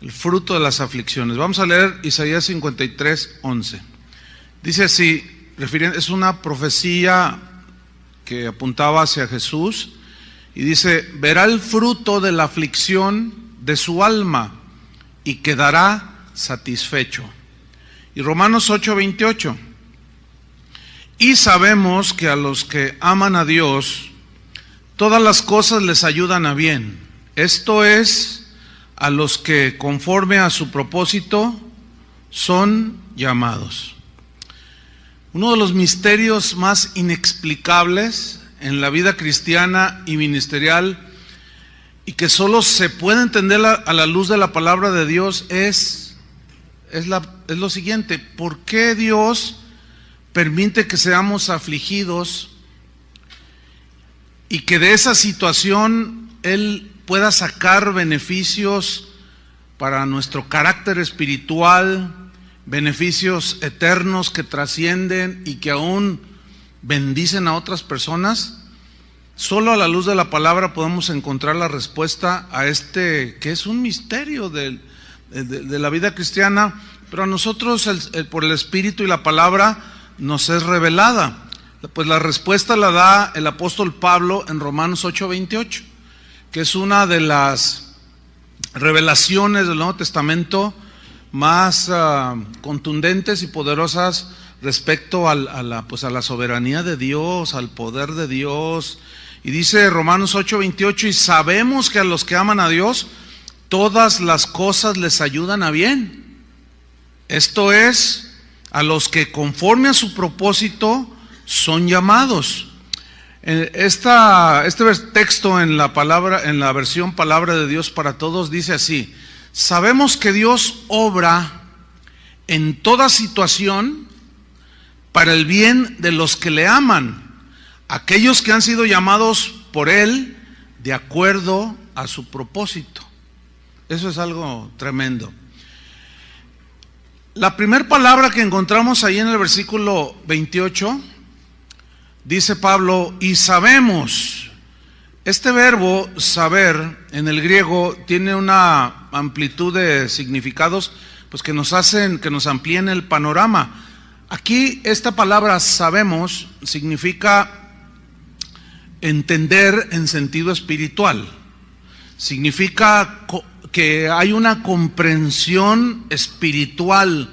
El fruto de las aflicciones. Vamos a leer Isaías 53:11. Dice así, es una profecía que apuntaba hacia Jesús, y dice: verá el fruto de la aflicción de su alma y quedará satisfecho. Y Romanos 8:28. Y sabemos que a los que aman a Dios, todas las cosas les ayudan a bien. Esto es, a los que conforme a su propósito son llamados. Uno de los misterios más inexplicables en la vida cristiana y ministerial, y que solo se puede entender a la luz de la palabra de Dios, es lo siguiente: ¿por qué Dios permite que seamos afligidos y que de esa situación Él pueda sacar beneficios para nuestro carácter espiritual, beneficios eternos que trascienden y que aún bendicen a otras personas? Solo a la luz de la palabra podemos encontrar la respuesta a que es un misterio de la vida cristiana, pero a nosotros por el Espíritu y la palabra nos es revelada. Pues la respuesta la da el apóstol Pablo en Romanos 8:28, que es una de las revelaciones del Nuevo Testamento más contundentes y poderosas respecto a la soberanía de Dios, al poder de Dios. Y dice Romanos 8:28: y sabemos que a los que aman a Dios, todas las cosas les ayudan a bien. Esto es, a los que conforme a su propósito son llamados. Este texto en la versión Palabra de Dios para Todos dice así: sabemos que Dios obra en toda situación para el bien de los que le aman, aquellos que han sido llamados por Él de acuerdo a su propósito. Eso es algo tremendo. La primera palabra que encontramos ahí en el versículo 28, dice Pablo: y sabemos. Este verbo saber en el griego tiene una amplitud de significados, pues que nos amplíen el panorama. Aquí esta palabra sabemos significa entender en sentido espiritual. Significa que hay una comprensión espiritual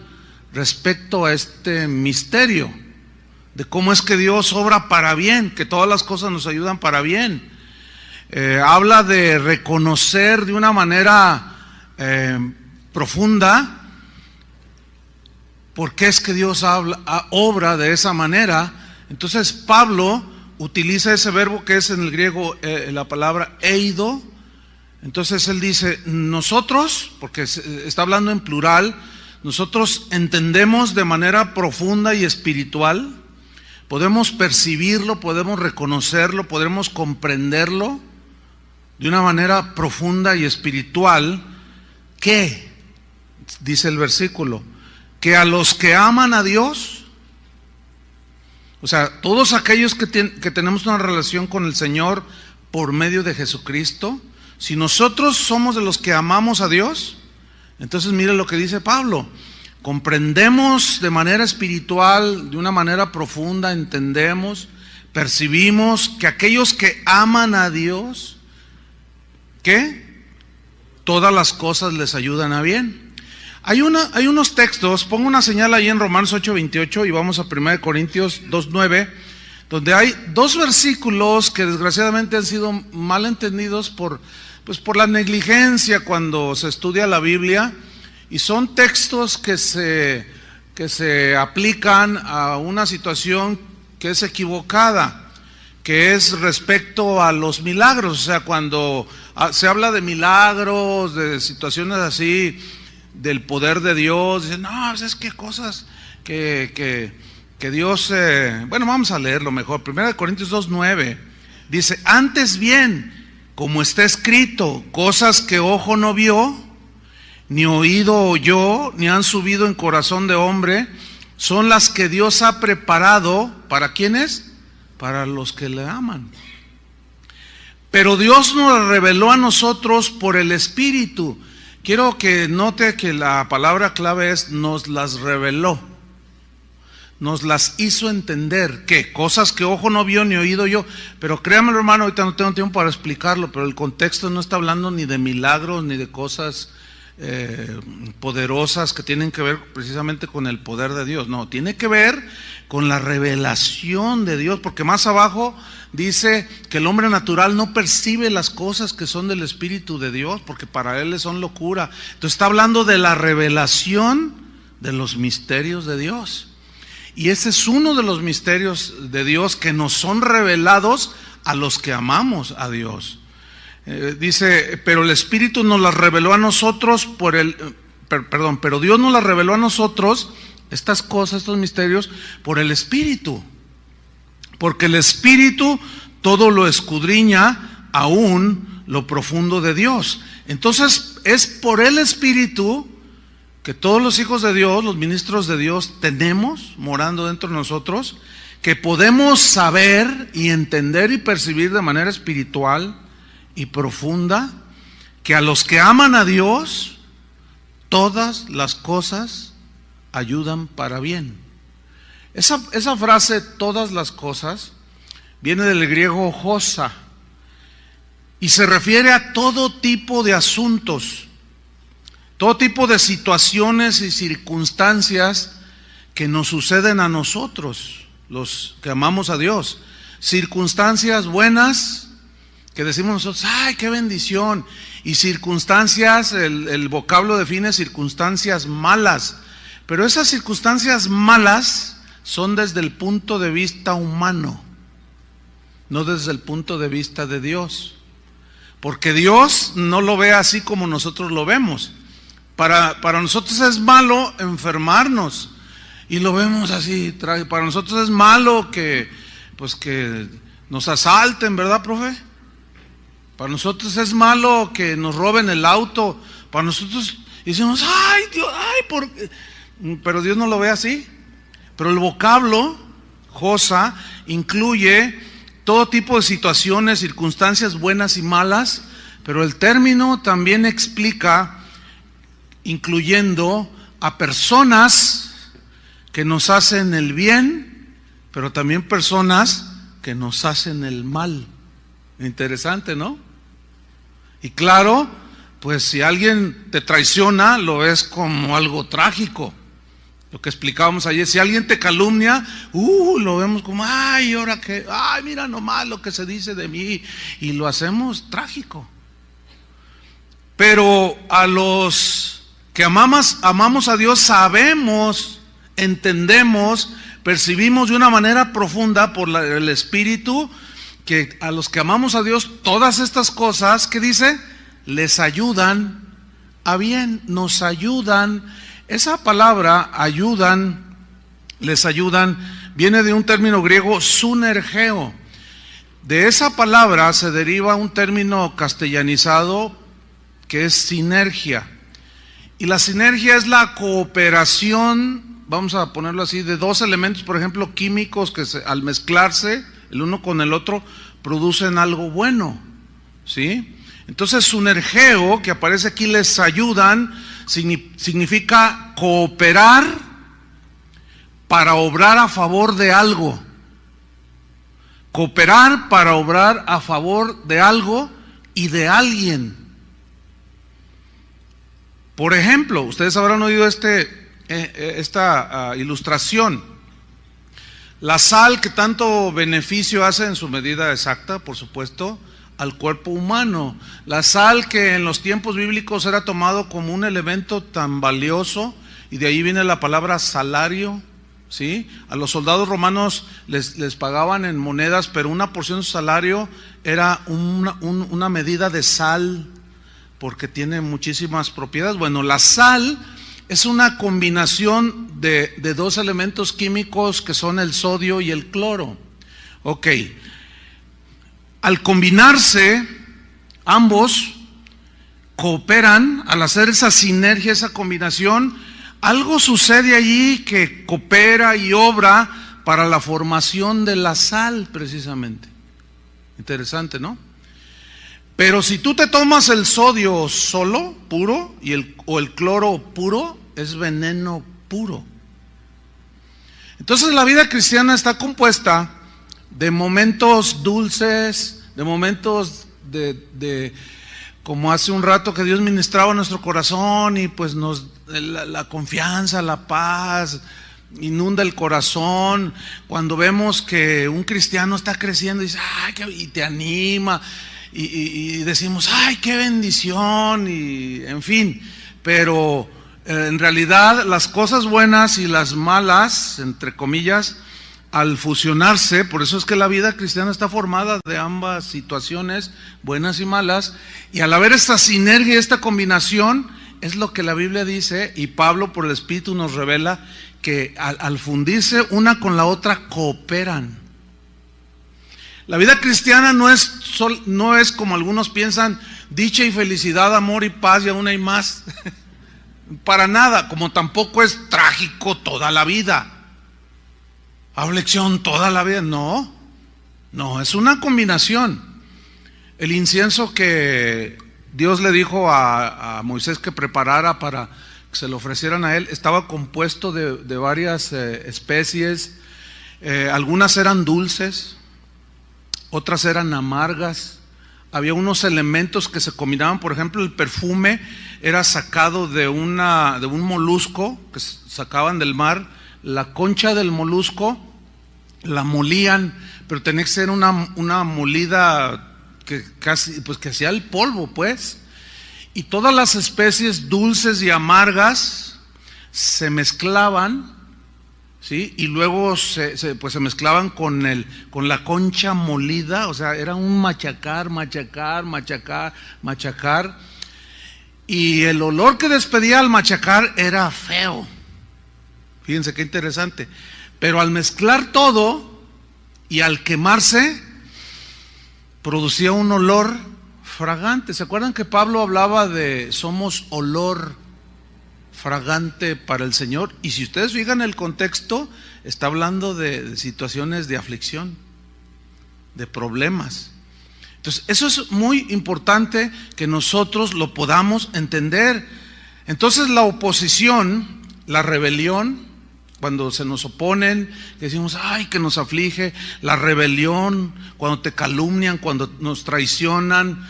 respecto a este misterio de cómo es que Dios obra para bien, que todas las cosas nos ayudan para bien. Habla de reconocer de una manera profunda por qué es que Dios obra de esa manera. Entonces Pablo utiliza ese verbo que es en el griego la palabra eido. Entonces él dice: nosotros, porque está hablando en plural, nosotros entendemos de manera profunda y espiritual, podemos percibirlo, podemos reconocerlo, podemos comprenderlo de una manera profunda y espiritual, que, dice el versículo, que a los que aman a Dios, o sea, todos aquellos que tenemos una relación con el Señor por medio de Jesucristo, si nosotros somos de los que amamos a Dios, entonces mire lo que dice Pablo: comprendemos de manera espiritual, de una manera profunda, entendemos, percibimos que aquellos que aman a Dios, ¿qué? Todas las cosas les ayudan a bien. Hay unos textos, pongo una señal ahí en Romanos 8:28 y vamos a 1 Corintios 2:9, donde hay dos versículos que desgraciadamente han sido mal entendidos por la negligencia cuando se estudia la Biblia, y son textos que se aplican a una situación que es equivocada, que es respecto a los milagros. O sea, cuando se habla de milagros, de situaciones así, del poder de Dios, dicen: no, es que cosas que Dios... Bueno, vamos a leerlo mejor. 1 Corintios 2:9 dice: antes bien, como está escrito, cosas que ojo no vio, ni oído oyó, ni han subido en corazón de hombre, son las que Dios ha preparado. ¿Para quiénes? Para los que le aman. Pero Dios nos reveló a nosotros por el Espíritu. Quiero que note que la palabra clave es nos las reveló, nos las hizo entender. ¿Qué? Cosas que ojo no vio ni oído yo. Pero créanme, hermano, ahorita no tengo tiempo para explicarlo, pero el contexto no está hablando ni de milagros ni de cosas poderosas que tienen que ver precisamente con el poder de Dios. No, tiene que ver con la revelación de Dios, porque más abajo dice que el hombre natural no percibe las cosas que son del Espíritu de Dios, porque para él son locura. Entonces está hablando de la revelación de los misterios de Dios. Y ese es uno de los misterios de Dios que nos son revelados a los que amamos a Dios. Dice, pero el Espíritu nos las reveló a nosotros pero Dios nos las reveló a nosotros, estas cosas, estos misterios, por el Espíritu. Porque el Espíritu todo lo escudriña, aún lo profundo de Dios. Entonces, es por el Espíritu que todos los hijos de Dios, los ministros de Dios, tenemos morando dentro de nosotros, que podemos saber y entender y percibir de manera espiritual y profunda que a los que aman a Dios, todas las cosas ayudan para bien. Esa frase, todas las cosas, viene del griego hosa y se refiere a todo tipo de asuntos, todo tipo de situaciones y circunstancias que nos suceden a nosotros, los que amamos a Dios. Circunstancias buenas que decimos nosotros, ¡ay, qué bendición! Y circunstancias, el vocablo define circunstancias malas, pero esas circunstancias malas son desde el punto de vista humano, no desde el punto de vista de Dios, porque Dios no lo ve así como nosotros lo vemos. Para nosotros es malo enfermarnos y lo vemos así. Para nosotros es malo que nos asalten, ¿verdad, profe? Para nosotros es malo que nos roben el auto. Para nosotros decimos, ay Dios, ay, ¿por qué? Pero Dios no lo ve así. Pero el vocablo hosa incluye todo tipo de situaciones, circunstancias buenas y malas, pero el término también explica, incluyendo a personas que nos hacen el bien, pero también personas que nos hacen el mal. Interesante, ¿no? Y claro, pues si alguien te traiciona, lo ves como algo trágico. Lo que explicábamos ayer, si alguien te calumnia, lo vemos como, ay, ahora que, ay, mira nomás lo que se dice de mí, y lo hacemos trágico. Pero a los que amamos a Dios, sabemos, entendemos, percibimos de una manera profunda por el Espíritu, que a los que amamos a Dios, todas estas cosas, ¿qué dice? Les ayudan a bien, nos ayudan. Esa palabra ayudan, les ayudan, viene de un término griego sunergeo. De esa palabra se deriva un término castellanizado que es sinergia. Y la sinergia es la cooperación, vamos a ponerlo así, de dos elementos, por ejemplo, químicos que al mezclarse el uno con el otro producen algo bueno, ¿sí? Entonces sunergeo, que aparece aquí, les ayudan, significa cooperar para obrar a favor de algo. Cooperar para obrar a favor de algo y de alguien. Por ejemplo, ustedes habrán oído esta ilustración. La sal, que tanto beneficio hace en su medida exacta, por supuesto, al cuerpo humano. La sal, que en los tiempos bíblicos era tomado como un elemento tan valioso, y de ahí viene la palabra salario, ¿sí? A los soldados romanos les pagaban en monedas, pero una porción de su salario era una medida de sal, porque tiene muchísimas propiedades. Bueno, la sal es una combinación de dos elementos químicos que son el sodio y el cloro. Ok. Al combinarse, ambos cooperan, al hacer esa sinergia, esa combinación, algo sucede allí que coopera y obra para la formación de la sal, precisamente. Interesante, ¿no? Pero si tú te tomas el sodio solo, puro, o el cloro puro, es veneno puro. Entonces la vida cristiana está compuesta de momentos dulces, de momentos de como hace un rato que Dios ministraba nuestro corazón y pues la confianza, la paz inunda el corazón. Cuando vemos que un cristiano está creciendo y dice, ay, y te anima, y decimos, ay, qué bendición, y en fin. Pero en realidad las cosas buenas y las malas, entre comillas, al fusionarse, por eso es que la vida cristiana está formada de ambas situaciones, buenas y malas, y al haber esta sinergia, esta combinación, es lo que la Biblia dice, y Pablo por el Espíritu nos revela, que al fundirse una con la otra cooperan. La vida cristiana no es como algunos piensan, dicha y felicidad, amor y paz, y aún hay más. Para nada, como tampoco es trágico toda la vida, aflicción toda la vida, no, es una combinación. El incienso que Dios le dijo a Moisés que preparara para que se lo ofrecieran a él, estaba compuesto de varias especies, algunas eran dulces, otras eran amargas, había unos elementos que se combinaban. Por ejemplo, el perfume era sacado de un molusco que sacaban del mar. La concha del molusco la molían, pero tenía que ser una molida que casi, pues que hacía el polvo, pues. Y todas las especies dulces y amargas se mezclaban, ¿sí? Y luego se mezclaban con la concha molida, o sea, era un machacar. Y el olor que despedía al machacar era feo. Fíjense qué interesante. Pero al mezclar todo y al quemarse, producía un olor fragante. ¿Se acuerdan que Pablo hablaba de somos olor fragante para el Señor? Y si ustedes fijan el contexto, está hablando de situaciones de aflicción, de problemas. Entonces, eso es muy importante que nosotros lo podamos entender. Entonces, la oposición, la rebelión, cuando se nos oponen, que decimos, ay, que nos aflige, la rebelión, cuando te calumnian, cuando nos traicionan,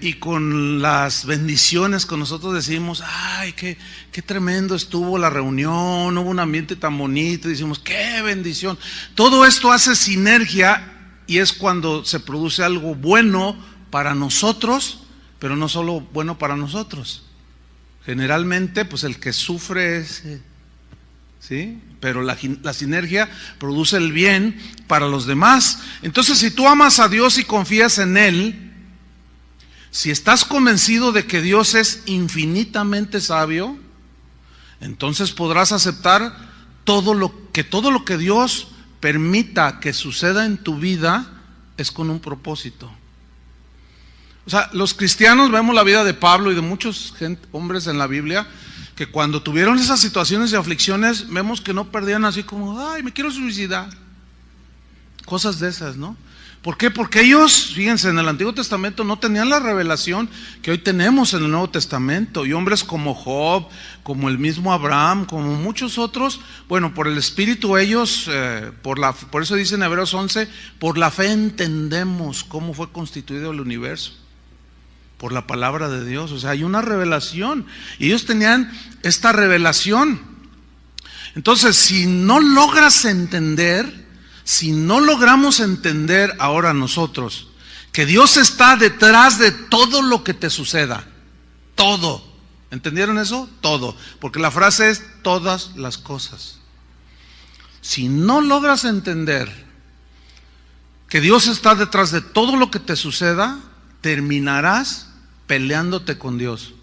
y con las bendiciones que nosotros decimos, ay, qué tremendo estuvo la reunión, hubo un ambiente tan bonito, y decimos, qué bendición. Todo esto hace sinergia y es cuando se produce algo bueno para nosotros, pero no solo bueno para nosotros. Generalmente, pues el que sufre es... ¿sí? Pero la sinergia produce el bien para los demás. Entonces, si tú amas a Dios y confías en Él, si estás convencido de que Dios es infinitamente sabio, entonces podrás aceptar todo lo que Dios permita que suceda en tu vida es con un propósito. O sea, los cristianos vemos la vida de Pablo y de muchos hombres en la Biblia, que cuando tuvieron esas situaciones de aflicciones, vemos que no perdían así como, ay, me quiero suicidar. Cosas de esas, ¿no? ¿Por qué? Porque ellos, fíjense, en el Antiguo Testamento no tenían la revelación que hoy tenemos en el Nuevo Testamento. Y hombres como Job, como el mismo Abraham, como muchos otros, bueno, por el Espíritu ellos, por eso dice en Hebreos 11, por la fe entendemos cómo fue constituido el universo. Por la palabra de Dios, o sea, hay una revelación. Y ellos tenían esta revelación. Entonces, si no logras entender, si no logramos entender ahora nosotros que Dios está detrás de todo lo que te suceda, todo, ¿entendieron eso? Todo, porque la frase es todas las cosas. Si no logras entender que Dios está detrás de todo lo que te suceda, terminarás peleándote con Dios,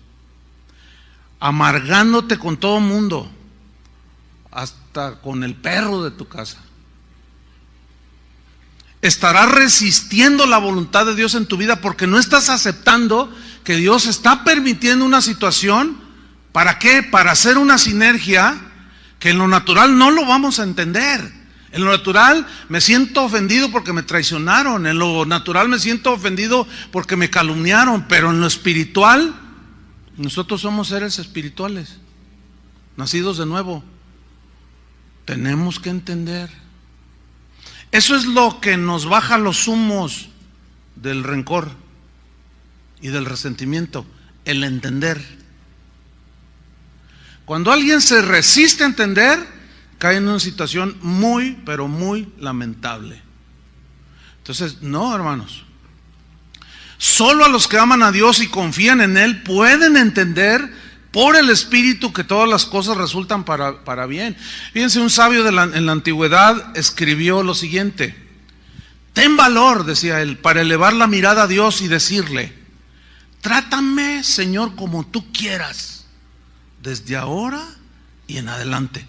amargándote con todo mundo, hasta con el perro de tu casa. Estarás resistiendo la voluntad de Dios en tu vida porque no estás aceptando que Dios está permitiendo una situación. ¿Para qué? Para hacer una sinergia que en lo natural no lo vamos a entender. En lo natural me siento ofendido porque me traicionaron, en lo natural me siento ofendido porque me calumniaron, pero en lo espiritual, nosotros somos seres espirituales, nacidos de nuevo. Tenemos que entender. Eso es lo que nos baja los humos del rencor y del resentimiento, el entender. Cuando alguien se resiste a entender, cae en una situación muy, pero muy lamentable. Entonces, no, hermanos. Solo a los que aman a Dios y confían en Él pueden entender por el Espíritu que todas las cosas resultan para bien. Fíjense, un sabio en la antigüedad escribió lo siguiente: ten valor, decía él, para elevar la mirada a Dios y decirle: trátame, Señor, como tú quieras, desde ahora y en adelante.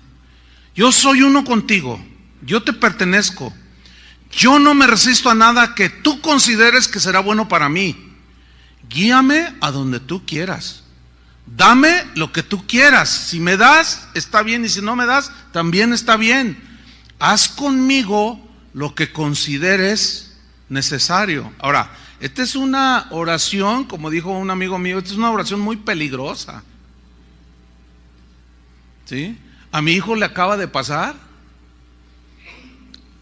Yo soy uno contigo, yo te pertenezco, yo no me resisto a nada que tú consideres que será bueno para mí. Guíame a donde tú quieras. Dame lo que tú quieras. Si me das, está bien, y si no me das, también está bien. Haz conmigo lo que consideres necesario. Ahora, esta es una oración, como dijo un amigo mío, esta es una oración muy peligrosa. ¿Sí? A mi hijo le acaba de pasar.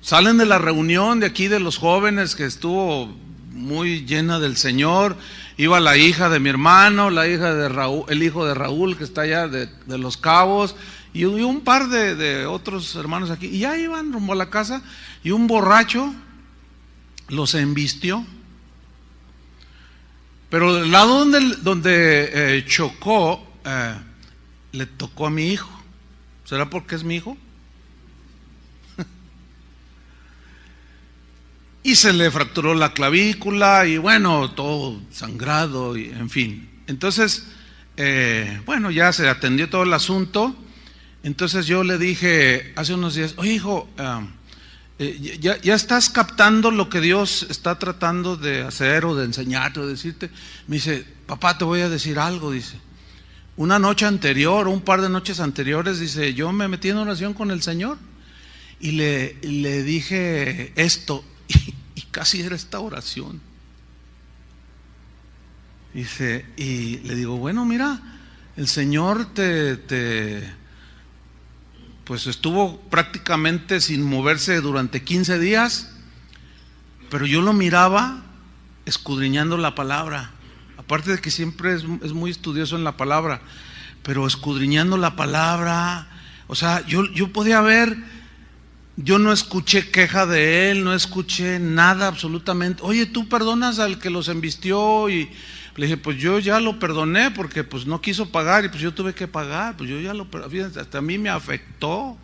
Salen de la reunión de aquí de los jóvenes, que estuvo muy llena del Señor. Iba la hija de mi hermano, la hija de Raúl, el hijo de Raúl, que está allá de Los Cabos, y un par de otros hermanos aquí. Y ya iban rumbo a la casa, y un borracho los embistió. Pero del lado donde chocó, le tocó a mi hijo. ¿Será porque es mi hijo? Y se le fracturó la clavícula y bueno, todo sangrado y en fin. Entonces, bueno, ya se atendió todo el asunto. Entonces yo le dije hace unos días: oye, hijo, ¿ya estás captando lo que Dios está tratando de hacer o de enseñarte o de decirte? Me dice: papá, te voy a decir algo, dice. Una noche anterior, un par de noches anteriores, dice, yo me metí en oración con el Señor y le dije esto. Y casi era esta oración. Dice, y le digo: bueno, mira, el Señor pues estuvo prácticamente sin moverse durante 15 días, pero yo lo miraba escudriñando la palabra. Aparte de que siempre es muy estudioso en la palabra, pero escudriñando la palabra. O sea, yo podía ver. Yo no escuché queja de él, no escuché nada absolutamente. Oye, ¿tú perdonas al que los embistió? Y le dije: pues yo ya lo perdoné porque pues no quiso pagar y pues yo tuve que pagar. Pues yo ya lo perdoné, fíjense, hasta a mí me afectó.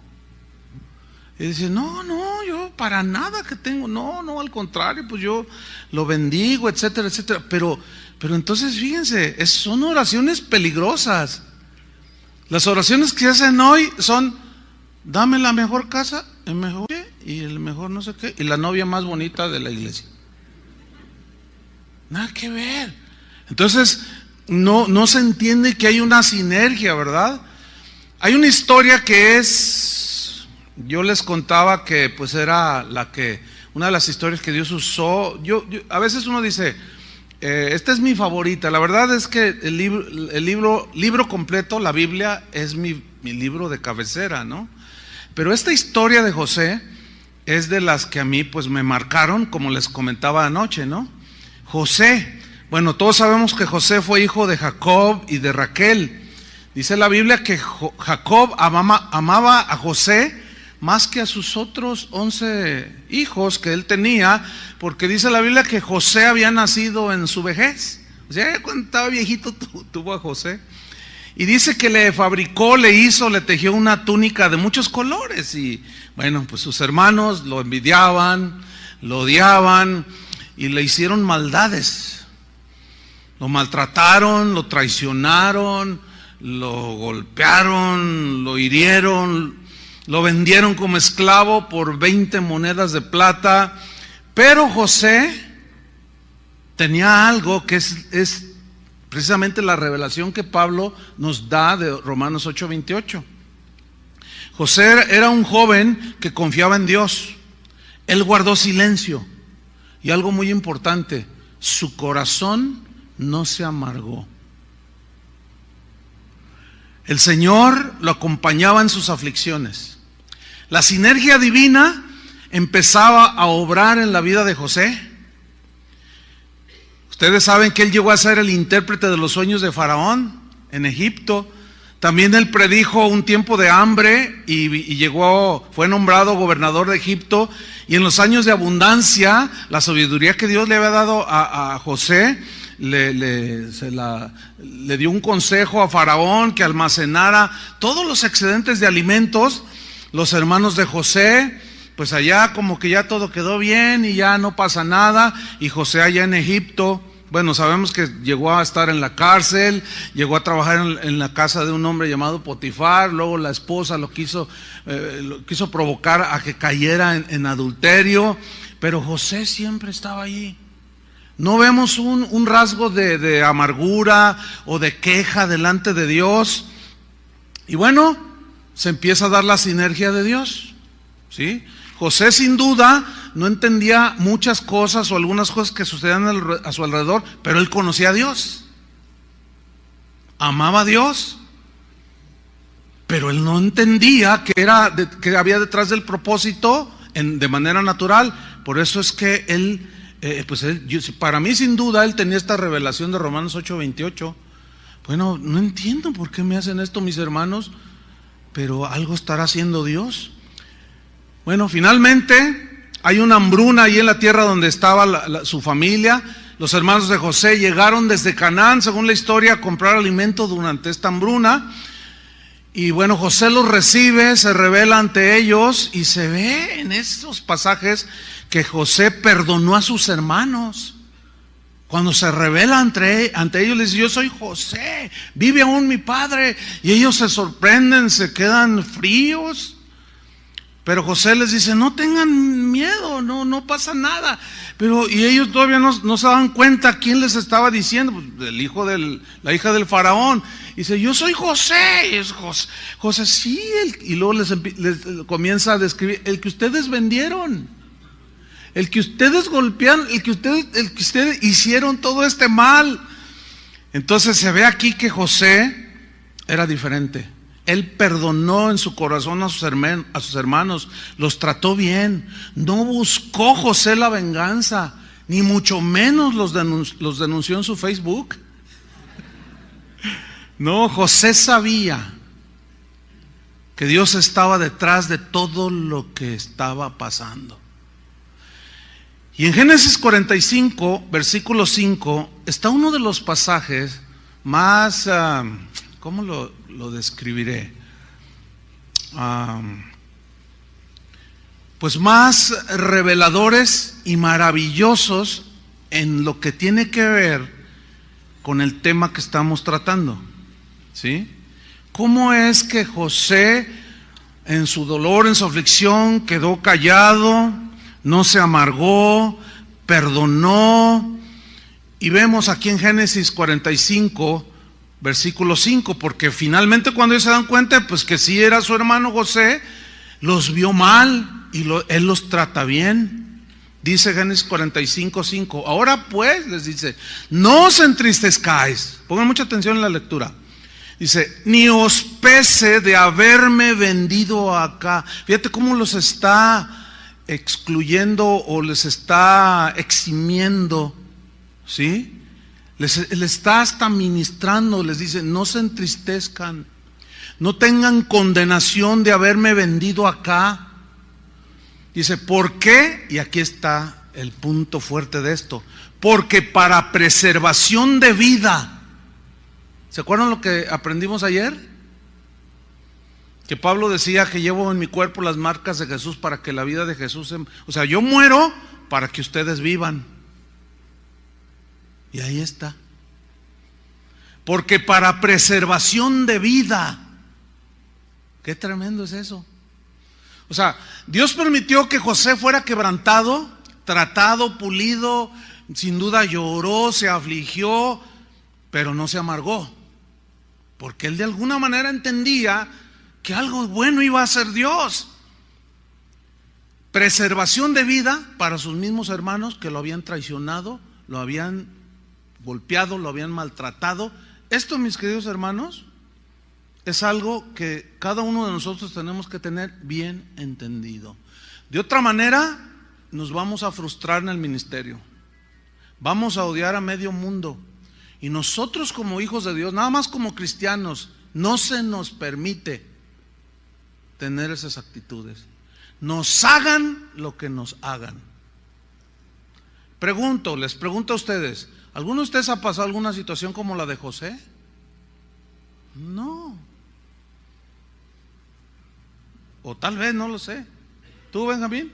Y dice: no, yo para nada que tengo, no, al contrario, pues yo lo bendigo, etcétera, etcétera. Pero entonces fíjense, son oraciones peligrosas. Las oraciones que hacen hoy son: dame la mejor casa, el mejor y el mejor no sé qué, y la novia más bonita de la iglesia. Nada que ver. Entonces no se entiende que hay una sinergia, ¿verdad? Hay una historia que yo les contaba que pues era una de las historias que Dios usó. A veces uno dice, esta es mi favorita. La verdad es que el libro completo, la Biblia, es mi libro de cabecera, ¿no? Pero esta historia de José es de las que a mí pues me marcaron, como les comentaba anoche, ¿no? José, bueno, todos sabemos que José fue hijo de Jacob y de Raquel. Dice la Biblia que Jacob amaba a José más que a sus otros 11 hijos que él tenía, porque dice la Biblia que José había nacido en su vejez. O sea, cuando estaba viejito tuvo a José. Y dice que le tejió una túnica de muchos colores. Y bueno, pues sus hermanos lo envidiaban, lo odiaban y le hicieron maldades. Lo maltrataron, lo traicionaron, lo golpearon, lo hirieron, lo vendieron como esclavo por 20 monedas de plata. Pero José tenía algo que es precisamente la revelación que Pablo nos da de Romanos 8:28. José era un joven que confiaba en Dios. Él guardó silencio. Y algo muy importante, su corazón no se amargó. El Señor lo acompañaba en sus aflicciones. La sinergia divina empezaba a obrar en la vida de José. Ustedes saben que él llegó a ser el intérprete de los sueños de Faraón en Egipto. También él predijo un tiempo de hambre y fue nombrado gobernador de Egipto. Y en los años de abundancia, la sabiduría que Dios le había dado a José, le dio un consejo a Faraón que almacenara todos los excedentes de alimentos. Los hermanos de José, pues allá como que ya todo quedó bien y ya no pasa nada. Y José allá en Egipto, bueno, sabemos que llegó a estar en la cárcel, llegó a trabajar en la casa de un hombre llamado Potifar. Luego la esposa lo quiso provocar a que cayera en adulterio, pero José siempre estaba allí. No vemos un rasgo de amargura o de queja delante de Dios. Y bueno, se empieza a dar la sinergia de Dios, ¿sí? José sin duda no entendía muchas cosas o algunas cosas que sucedían a su alrededor, pero él conocía a Dios, amaba a Dios, pero él no entendía que había detrás del propósito de manera natural. Por eso es que para mí sin duda él tenía esta revelación de Romanos 8:28. Bueno, no entiendo por qué me hacen esto mis hermanos, pero algo estará haciendo Dios. Bueno, finalmente hay una hambruna ahí en la tierra donde estaba su familia. Los hermanos de José llegaron desde Canaán, según la historia, a comprar alimento durante esta hambruna. Y bueno, José los recibe, se revela ante ellos y se ve en estos pasajes que José perdonó a sus hermanos. Cuando se revela ante ellos, les dice: yo soy José, vive aún mi padre. Y ellos se sorprenden, se quedan fríos. Pero José les dice: no tengan miedo, no pasa nada. Y ellos todavía no se daban cuenta quién les estaba diciendo. Pues la hija del faraón. Dice: yo soy José. Y es José, sí. Y luego les comienza a describir: el que ustedes vendieron, el que ustedes golpearon, el que ustedes hicieron todo este mal. Entonces se ve aquí que José era diferente. Él perdonó en su corazón a sus hermanos, los trató bien. No buscó José la venganza, ni mucho menos los denunció en su Facebook. No, José sabía que Dios estaba detrás de todo lo que estaba pasando. Y en Génesis 45, versículo 5, está uno de los pasajes más, ¿cómo lo describiré? Pues más reveladores y maravillosos en lo que tiene que ver con el tema que estamos tratando, ¿sí? ¿Cómo es que José, en su dolor, en su aflicción, quedó callado, no se amargó, perdonó? Y vemos aquí en Génesis 45, versículo 5, porque finalmente cuando ellos se dan cuenta, pues que sí era su hermano José, los vio mal y él los trata bien. Dice Génesis 45, 5, ahora pues, les dice, no os entristezcáis. Pongan mucha atención en la lectura. Dice, ni os pese de haberme vendido acá. Fíjate cómo los está excluyendo o les está eximiendo, ¿sí? Les está hasta ministrando, les dice: no se entristezcan, no tengan condenación de haberme vendido acá. Dice: ¿por qué? Y aquí está el punto fuerte de esto: porque para preservación de vida. ¿Se acuerdan lo que aprendimos ayer? Que Pablo decía que llevo en mi cuerpo las marcas de Jesús para que la vida de Jesús, o sea, yo muero para que ustedes vivan. Y ahí está. Porque para preservación de vida. Qué tremendo es eso. O sea, Dios permitió que José fuera quebrantado, tratado, pulido. Sin duda lloró, se afligió, pero no se amargó. Porque él de alguna manera entendía que algo bueno iba a hacer Dios. Preservación de vida para sus mismos hermanos que lo habían traicionado, lo habían golpeado, lo habían maltratado. Esto, mis queridos hermanos, es algo que cada uno de nosotros tenemos que tener bien entendido. De otra manera, nos vamos a frustrar en el ministerio. Vamos a odiar a medio mundo. Y nosotros como hijos de Dios, nada más como cristianos, no se nos permite tener esas actitudes. Nos hagan lo que nos hagan. Les pregunto a ustedes, ¿alguno de ustedes ha pasado alguna situación como la de José? No. O tal vez, no lo sé. ¿Tú, Benjamín?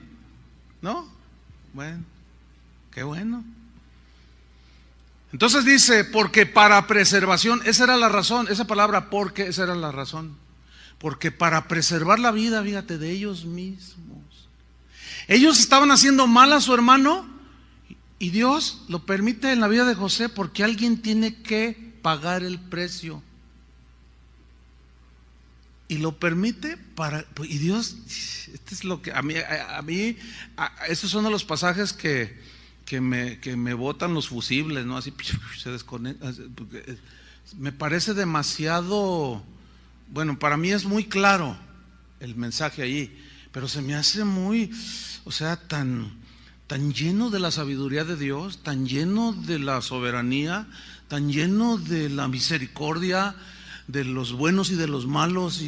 ¿No? Bueno, qué bueno. Entonces dice, porque para preservación, esa era la razón, esa palabra porque, esa era la razón. Porque para preservar la vida, fíjate, de ellos mismos. Ellos estaban haciendo mal a su hermano y Dios lo permite en la vida de José porque alguien tiene que pagar el precio. Y lo permite y Dios, este es lo que a mí estos son de los pasajes que me botan los fusibles, ¿no? Así se desconecta. Me parece demasiado, bueno, para mí es muy claro el mensaje allí, pero se me hace muy, o sea, tan lleno de la sabiduría de Dios, tan lleno de la soberanía, tan lleno de la misericordia de los buenos y de los malos.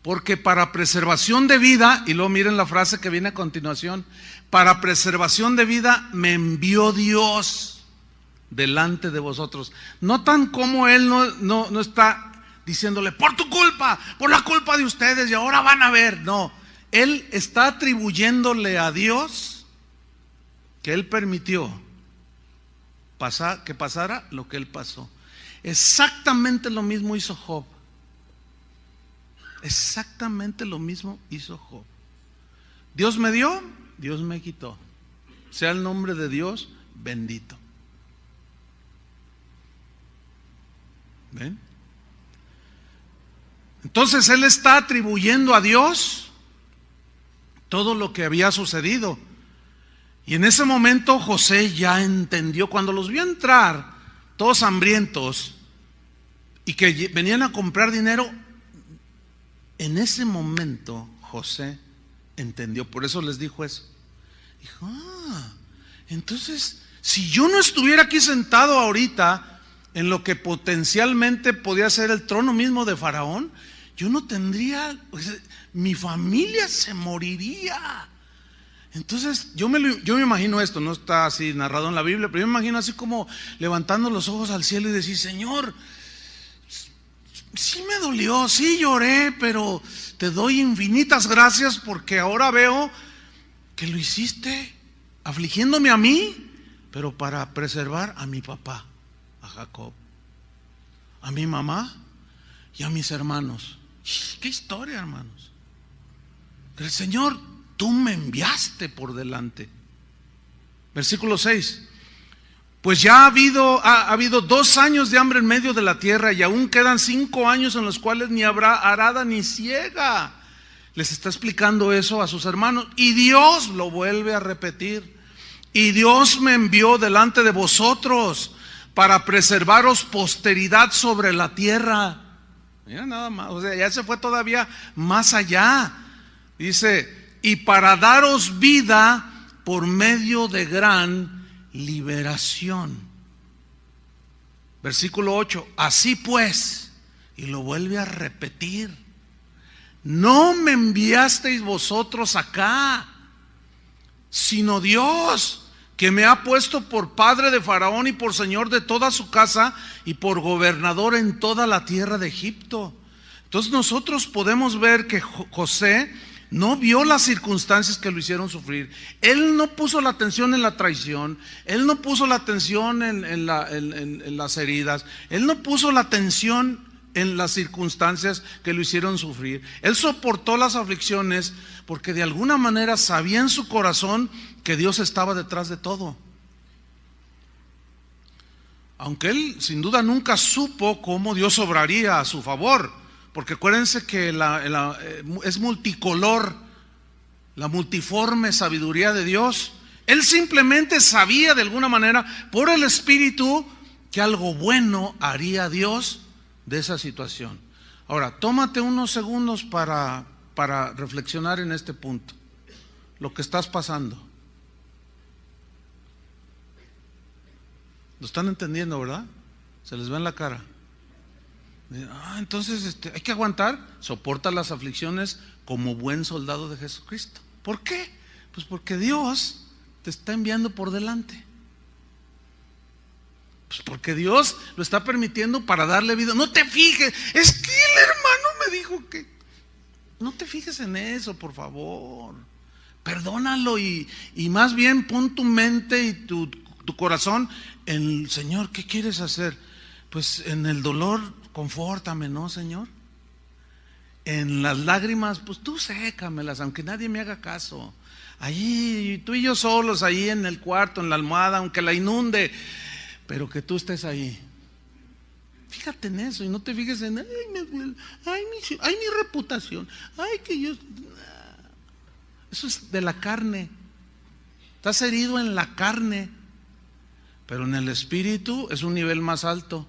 Porque para preservación de vida, y luego miren la frase que viene a continuación, para preservación de vida me envió Dios delante de vosotros. Notan cómo Él no está diciéndole por tu culpa, por la culpa de ustedes y ahora van a ver. No, Él está atribuyéndole a Dios que Él permitió que pasara lo que Él pasó. Exactamente lo mismo hizo Job. Exactamente lo mismo hizo Job. Dios me dio, Dios me quitó. Sea el nombre de Dios bendito. ¿Ven? Entonces él está atribuyendo a Dios todo lo que había sucedido. Y en ese momento José ya entendió. Cuando los vio entrar todos hambrientos y que venían a comprar dinero, en ese momento José entendió. Por eso les dijo eso. Dijo, entonces si yo no estuviera aquí sentado ahorita en lo que potencialmente podía ser el trono mismo de Faraón, yo no tendría, mi familia se moriría. Entonces yo me imagino esto, no está así narrado en la Biblia, pero yo me imagino así como levantando los ojos al cielo y decir, Señor, sí me dolió, sí lloré, pero te doy infinitas gracias porque ahora veo que lo hiciste afligiéndome a mí, pero para preservar a mi papá, a Jacob, a mi mamá y a mis hermanos. ¡Qué historia, hermanos! El Señor, tú me enviaste por delante. Versículo 6. Pues ya ha habido 2 años de hambre en medio de la tierra y aún quedan 5 años en los cuales ni habrá arada ni siega. Les está explicando eso a sus hermanos y Dios lo vuelve a repetir. Y Dios me envió delante de vosotros para preservaros posteridad sobre la tierra. Mira nada más, o sea, ya se fue todavía más allá. Dice, y para daros vida por medio de gran liberación. Versículo 8, así pues, y lo vuelve a repetir, no me enviasteis vosotros acá, sino Dios, que me ha puesto por padre de Faraón y por señor de toda su casa y por gobernador en toda la tierra de Egipto. Entonces nosotros podemos ver que José no vio las circunstancias que lo hicieron sufrir. Él no puso la atención en la traición, él no puso la atención en las heridas, él no puso la atención en las circunstancias que lo hicieron sufrir. Él soportó las aflicciones porque de alguna manera sabía en su corazón que Dios estaba detrás de todo. Aunque él sin duda nunca supo cómo Dios obraría a su favor, porque acuérdense que es multicolor, la multiforme sabiduría de Dios. Él simplemente sabía de alguna manera por el Espíritu que algo bueno haría Dios de esa situación. Ahora, tómate unos segundos para reflexionar en este punto, lo que estás pasando. ¿Lo están entendiendo, verdad? Se les ve en la cara. Entonces hay que aguantar. Soporta las aflicciones como buen soldado de Jesucristo. ¿Por qué? Pues porque Dios te está enviando por delante. Pues porque Dios lo está permitiendo para darle vida. No te fijes, es que el hermano me dijo que... No te fijes en eso, por favor. Perdónalo y más bien pon tu mente y tu corazón en el Señor. ¿Qué quieres hacer? Pues en el dolor, confórtame, ¿no, Señor? En las lágrimas, pues tú sécamelas, aunque nadie me haga caso. Ahí, tú y yo solos, ahí en el cuarto, en la almohada, aunque la inunde, pero que tú estés ahí. Fíjate en eso y no te fijes en, mi reputación, que yo... Eso es de la carne. Estás herido en la carne, pero en el espíritu es un nivel más alto.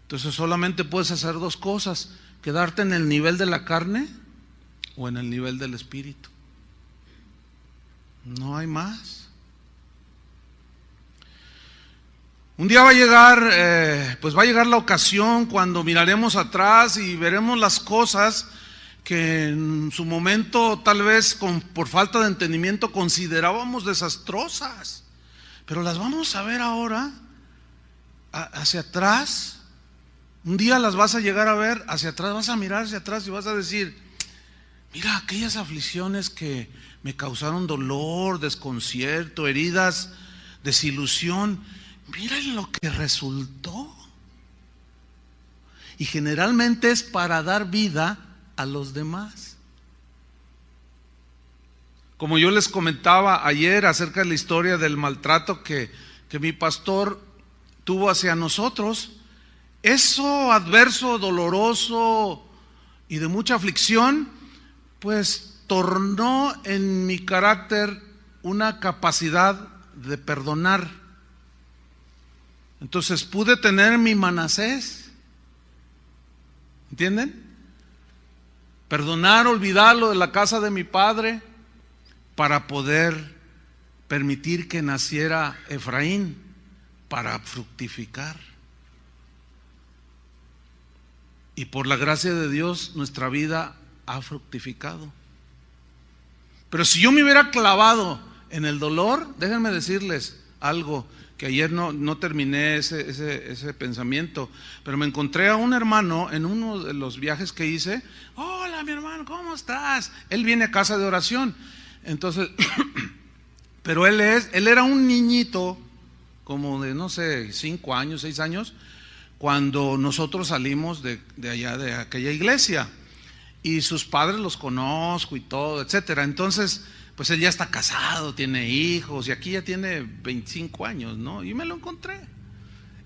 Entonces solamente puedes hacer dos cosas: quedarte en el nivel de la carne o en el nivel del espíritu. No hay más. Un día va a llegar, pues va a llegar la ocasión cuando miraremos atrás y veremos las cosas que en su momento tal vez por falta de entendimiento considerábamos desastrosas, pero las vamos a ver ahora hacia atrás. Un día las vas a llegar a ver hacia atrás, vas a mirar hacia atrás y vas a decir: mira aquellas aflicciones que me causaron dolor, desconcierto, heridas, desilusión, mira lo que resultó. Y generalmente es para dar vida a los demás. Como yo les comentaba ayer acerca de la historia del maltrato que mi pastor tuvo hacia nosotros, eso adverso, doloroso y de mucha aflicción, pues tornó en mi carácter una capacidad de perdonar. Entonces pude tener mi Manasés, ¿entienden? Perdonar, olvidar lo de la casa de mi padre para poder permitir que naciera Efraín, para fructificar. Y por la gracia de Dios nuestra vida ha fructificado. Pero si yo me hubiera clavado en el dolor, déjenme decirles algo, que ayer no terminé ese pensamiento, pero me encontré a un hermano en uno de los viajes que hice. Hola, mi hermano, ¿cómo estás? Él viene a casa de oración. Entonces, pero él era un niñito como de, no sé, 5 años, 6 años, cuando nosotros salimos de allá, de aquella iglesia, y sus padres los conozco y todo, etcétera. Entonces, pues él ya está casado, tiene hijos, y aquí ya tiene 25 años, ¿no? Y me lo encontré.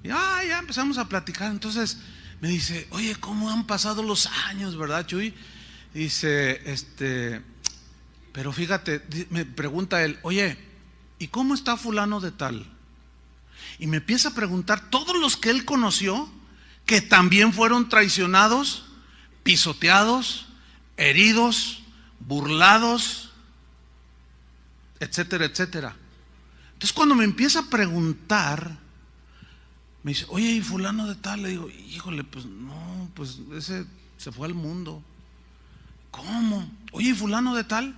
Y ya empezamos a platicar. Entonces me dice: oye, ¿cómo han pasado los años, verdad, Chuy? Dice, pero fíjate, me pregunta él: oye, ¿y cómo está fulano de tal? Y me empieza a preguntar todos los que él conoció, que también fueron traicionados, pisoteados, heridos, burlados, etcétera, etcétera. Entonces cuando me empieza a preguntar, me dice: oye, ¿y fulano de tal? Le digo: híjole, pues no, pues ese se fue al mundo. ¿Cómo? Oye, ¿y fulano de tal?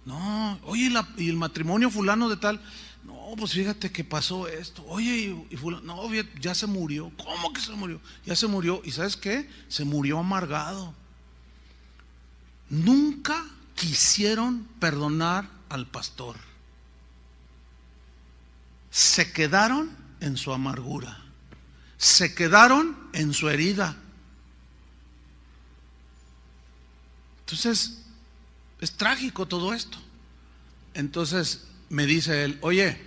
No. Oye, ¿y el matrimonio fulano de tal? No, pues fíjate que pasó esto. Oye, ¿y fulano? No, ya se murió. ¿Cómo que se murió? Ya se murió. ¿Y sabes qué? Se murió amargado. Nunca quisieron perdonar al pastor. Se quedaron en su amargura, se quedaron en su herida. Entonces es trágico todo esto. Entonces me dice él: oye,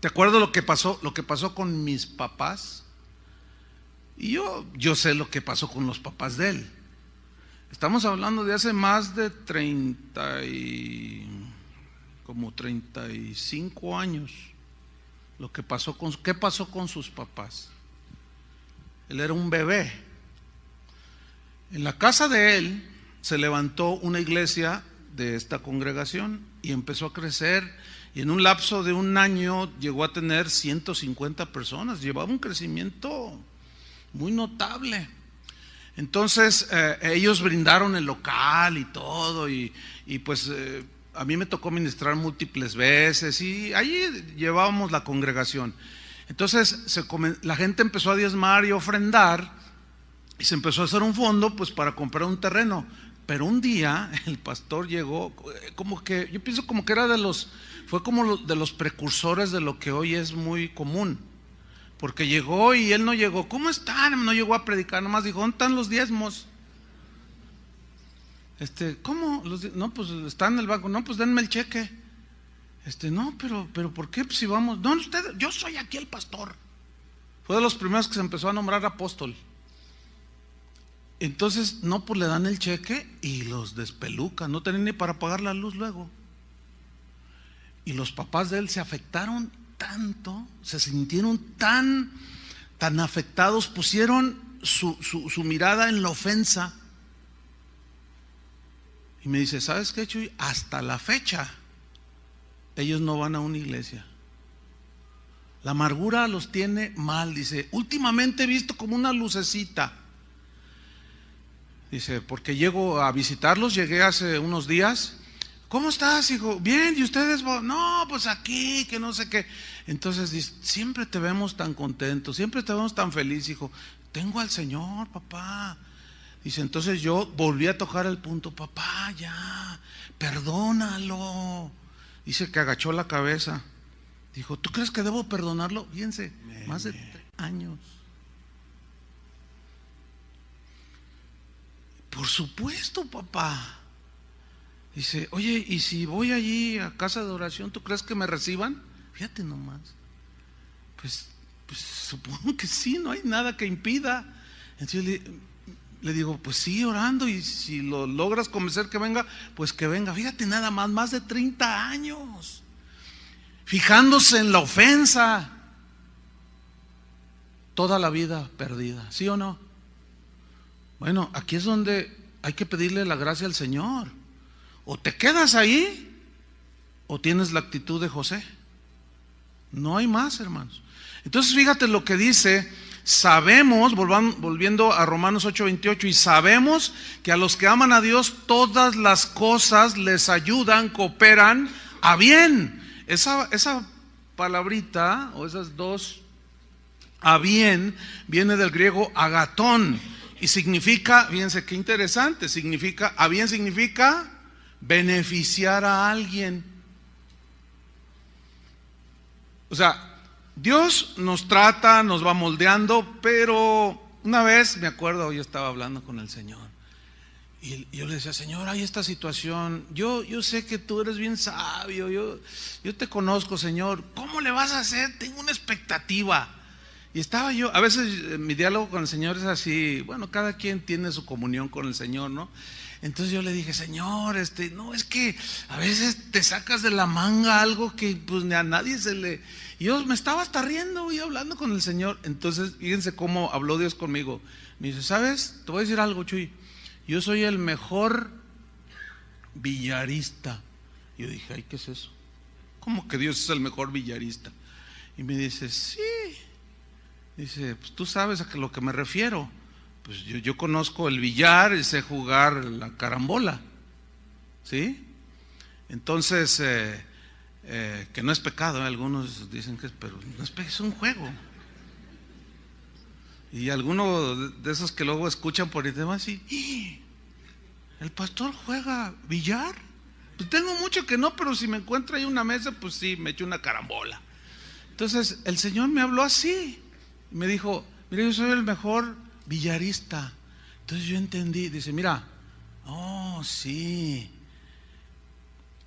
¿te acuerdas lo que pasó con mis papás? Y yo sé lo que pasó con los papás de él. Estamos hablando de hace más de 35 años. ¿Qué pasó con sus papás? Él era un bebé. En la casa de él se levantó una iglesia de esta congregación y empezó a crecer, y en un lapso de un año llegó a tener 150 personas. Llevaba un crecimiento muy notable. Entonces ellos brindaron el local y todo, y pues a mí me tocó ministrar múltiples veces, y allí llevábamos la congregación. Entonces la gente empezó a diezmar y ofrendar, y se empezó a hacer un fondo pues para comprar un terreno. Pero un día el pastor llegó, como que yo pienso como que era fue como de los precursores de lo que hoy es muy común, porque llegó y él no llegó, ¿cómo están? No llegó a predicar, nomás dijo, ¿dónde están los diezmos? ¿Cómo? No, pues están en el banco. No, pues denme el cheque. No, pero ¿por qué? Pues si vamos, no, yo soy aquí el pastor. Fue de los primeros que se empezó a nombrar apóstol. Entonces, no, pues le dan el cheque y los despelucan, no tenían ni para pagar la luz luego. Y los papás de él se afectaron tanto, se sintieron tan afectados, pusieron su mirada en la ofensa. Y me dice, ¿sabes qué, Chuy? Hasta la fecha ellos no van a una iglesia. La amargura los tiene mal. Dice, últimamente he visto como una lucecita. Dice, porque llego a visitarlos, llegué hace unos días. ¿Cómo estás, hijo? Bien, ¿y ustedes? No, pues aquí, que no sé qué. Entonces dice, siempre te vemos tan contento, siempre te vemos tan feliz, hijo. Tengo al Señor, papá. Dice, entonces yo volví a tocar el punto, papá, ya, perdónalo. Dice que agachó la cabeza. Dijo, ¿tú crees que debo perdonarlo? Fíjense, más de 3 años. Por supuesto, papá. Dice, oye, ¿y si voy allí a casa de oración, tú crees que me reciban? Fíjate nomás. Pues supongo que sí, no hay nada que impida. Entonces le digo, pues sigue orando, y si lo logras convencer que venga, pues que venga. Fíjate nada más de 30 años, fijándose en la ofensa, toda la vida perdida, ¿sí o no? Bueno, aquí es donde hay que pedirle la gracia al Señor. O te quedas ahí, o tienes la actitud de José. No hay más, hermanos. Entonces fíjate lo que dice. Sabemos, volviendo a Romanos 8:28, y sabemos que a los que aman a Dios todas las cosas les ayudan, cooperan a bien. Esa palabrita, o esas dos, a bien, viene del griego agatón, y significa, fíjense qué interesante, a bien significa beneficiar a alguien. O sea, Dios nos trata, nos va moldeando, pero una vez me acuerdo, yo estaba hablando con el Señor y yo le decía, Señor, hay esta situación, yo sé que tú eres bien sabio, yo te conozco, Señor, ¿cómo le vas a hacer? Tengo una expectativa. Y estaba yo, a veces mi diálogo con el Señor es así, bueno, cada quien tiene su comunión con el Señor, ¿no? Entonces yo le dije, Señor, no, es que a veces te sacas de la manga algo que pues ni a nadie se le... Y yo me estaba hasta riendo y hablando con el Señor. Entonces fíjense cómo habló Dios conmigo. Me dice, ¿sabes? Te voy a decir algo, Chuy. Yo soy el mejor billarista. Yo dije, ay, ¿qué es eso? ¿Cómo que Dios es el mejor billarista? Y me dice, sí. Dice, pues tú sabes a lo que me refiero. Pues yo conozco el billar y sé jugar la carambola, ¿sí? Entonces, que no es pecado, algunos dicen que es, pero no es pecado, es un juego. Y algunos de esos que luego escuchan por internet van a decir, ¿el pastor juega billar? Pues tengo mucho que no, pero si me encuentro ahí una mesa, pues sí, me echo una carambola. Entonces, el Señor me habló así, me dijo, mira, yo soy el mejor billarista. Entonces yo entendí, dice, mira, oh, sí.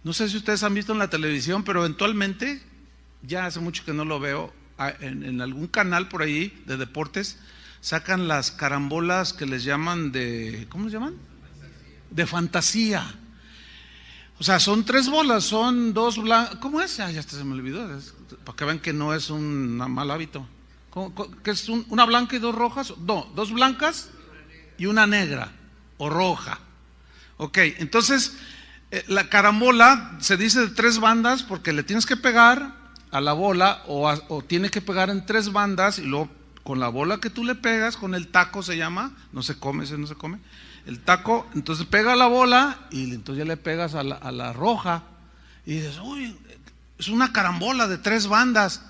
No sé si ustedes han visto en la televisión, pero eventualmente, ya hace mucho que no lo veo, en algún canal por ahí de deportes, sacan las carambolas que les llaman de, ¿cómo les llaman? De fantasía. O sea, son 3 bolas, son 2 blancas. ¿Cómo es? Ya hasta se me olvidó. Para que vean que no es un mal hábito. ¿Qué es una blanca y 2 rojas? No, 2 blancas y una negra o roja. Ok, entonces la carambola se dice de 3 bandas porque le tienes que pegar a la bola o tiene que pegar en 3 bandas y luego con la bola que tú le pegas, con el taco se llama, no se come, ese no se come. El taco, entonces pega la bola y entonces ya le pegas a la roja y dices, uy, es una carambola de 3 bandas,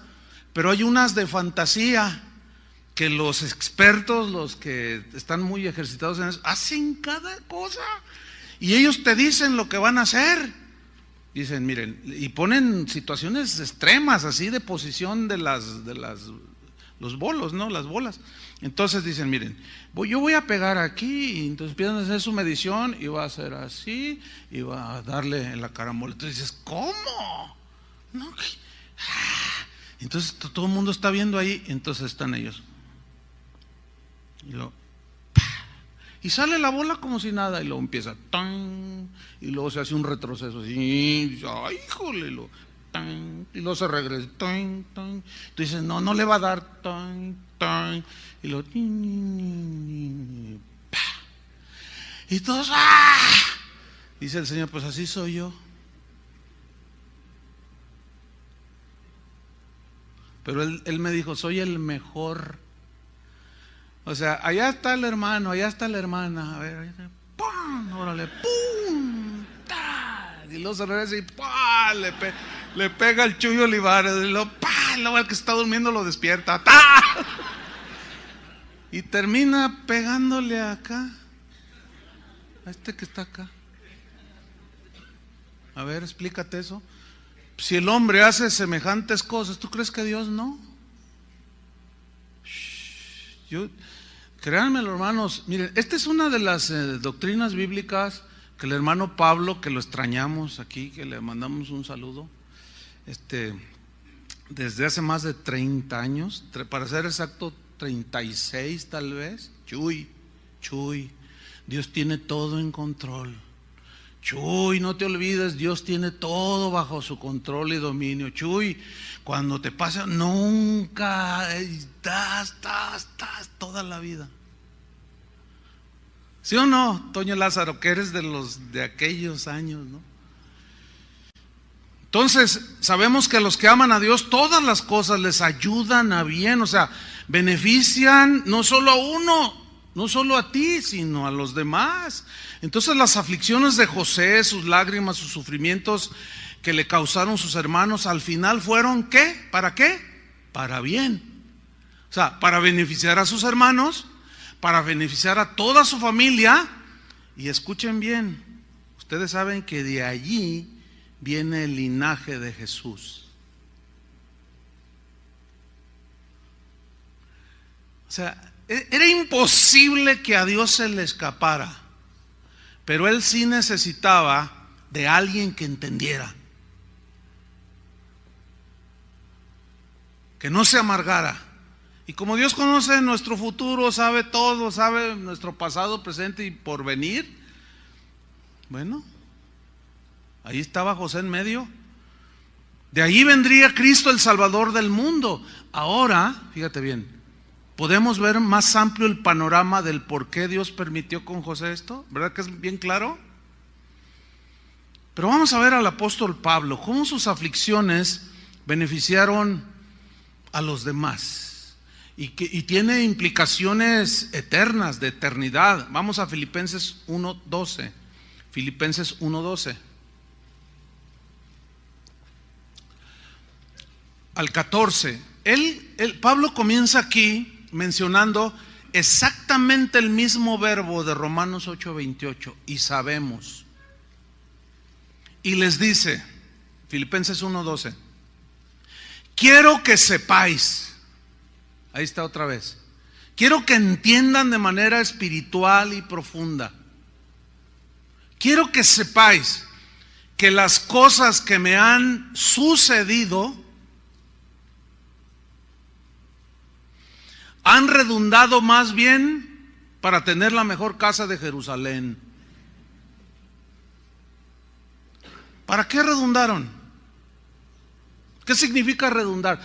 pero hay unas de fantasía que los expertos, los que están muy ejercitados en eso, hacen cada cosa y ellos te dicen lo que van a hacer. Dicen, miren, y ponen situaciones extremas así de posición de los bolos, ¿no? Las bolas. Entonces dicen, miren, yo voy a pegar aquí, y entonces empiezan a hacer su medición y va a hacer así, y va a darle en la carambola. Entonces dices, ¿cómo? No. Entonces todo el mundo está viendo ahí, entonces están ellos. Y sale la bola como si nada, y luego empieza, ¡tan! Y luego se hace un retroceso, así, ¡ay, híjole! Y luego se regresa, ¡tan, tan! Tú dices, no le va a dar, ¡tan, tan! Y luego, y todos, ¡ah! Dice el Señor, pues así soy yo. Pero él me dijo, soy el mejor. O sea, allá está el hermano, allá está la hermana. A ver, ¡pum! Órale, ¡pum! ¡Ta! Y luego se regresa y ¡pum! Le pega el Chuyo Olivares. Y luego el que está durmiendo lo despierta. ¡Ta! Y termina pegándole acá. A este que está acá. A ver, explícate eso. Si el hombre hace semejantes cosas, ¿tú crees que Dios no? Créanme, hermanos, miren, esta es una de las doctrinas bíblicas que el hermano Pablo, que lo extrañamos aquí, que le mandamos un saludo, desde hace más de 30 años, para ser exacto 36 tal vez. Chuy, Dios tiene todo en control. Chuy, no te olvides, Dios tiene todo bajo su control y dominio. Chuy, cuando te pasa, nunca estás toda la vida. ¿Sí o no, Toño Lázaro, que eres de aquellos años, ¿no? Entonces, sabemos que a los que aman a Dios, todas las cosas les ayudan a bien, o sea, benefician no solo a uno, no solo a ti, sino a los demás. Entonces las aflicciones de José, sus lágrimas, sus sufrimientos que le causaron sus hermanos, al final fueron ¿qué? ¿Para qué? Para bien. O sea, para beneficiar a sus hermanos, para beneficiar a toda su familia. Y escuchen bien, ustedes saben que de allí viene el linaje de Jesús. O sea, era imposible que a Dios se le escapara, pero Él sí necesitaba de alguien que entendiera, que no se amargara. Y como Dios conoce nuestro futuro, sabe todo, sabe nuestro pasado, presente y porvenir, bueno, ahí estaba José en medio. De ahí vendría Cristo, el Salvador del mundo. Ahora, fíjate bien, podemos ver más amplio el panorama del por qué Dios permitió con José esto, ¿verdad que es bien claro? Pero vamos a ver al apóstol Pablo, cómo sus aflicciones beneficiaron a los demás y tiene implicaciones eternas, de eternidad. Vamos a Filipenses 1:12. Filipenses 1:12 al 14. Pablo comienza aquí mencionando exactamente el mismo verbo de Romanos 8:28, y sabemos. Y les dice, Filipenses 1:12, quiero que sepáis, ahí está otra vez, quiero que entiendan de manera espiritual y profunda, quiero que sepáis que las cosas que me han sucedido han redundado más bien para tener la mejor casa de Jerusalén. ¿Para qué redundaron? ¿Qué significa redundar?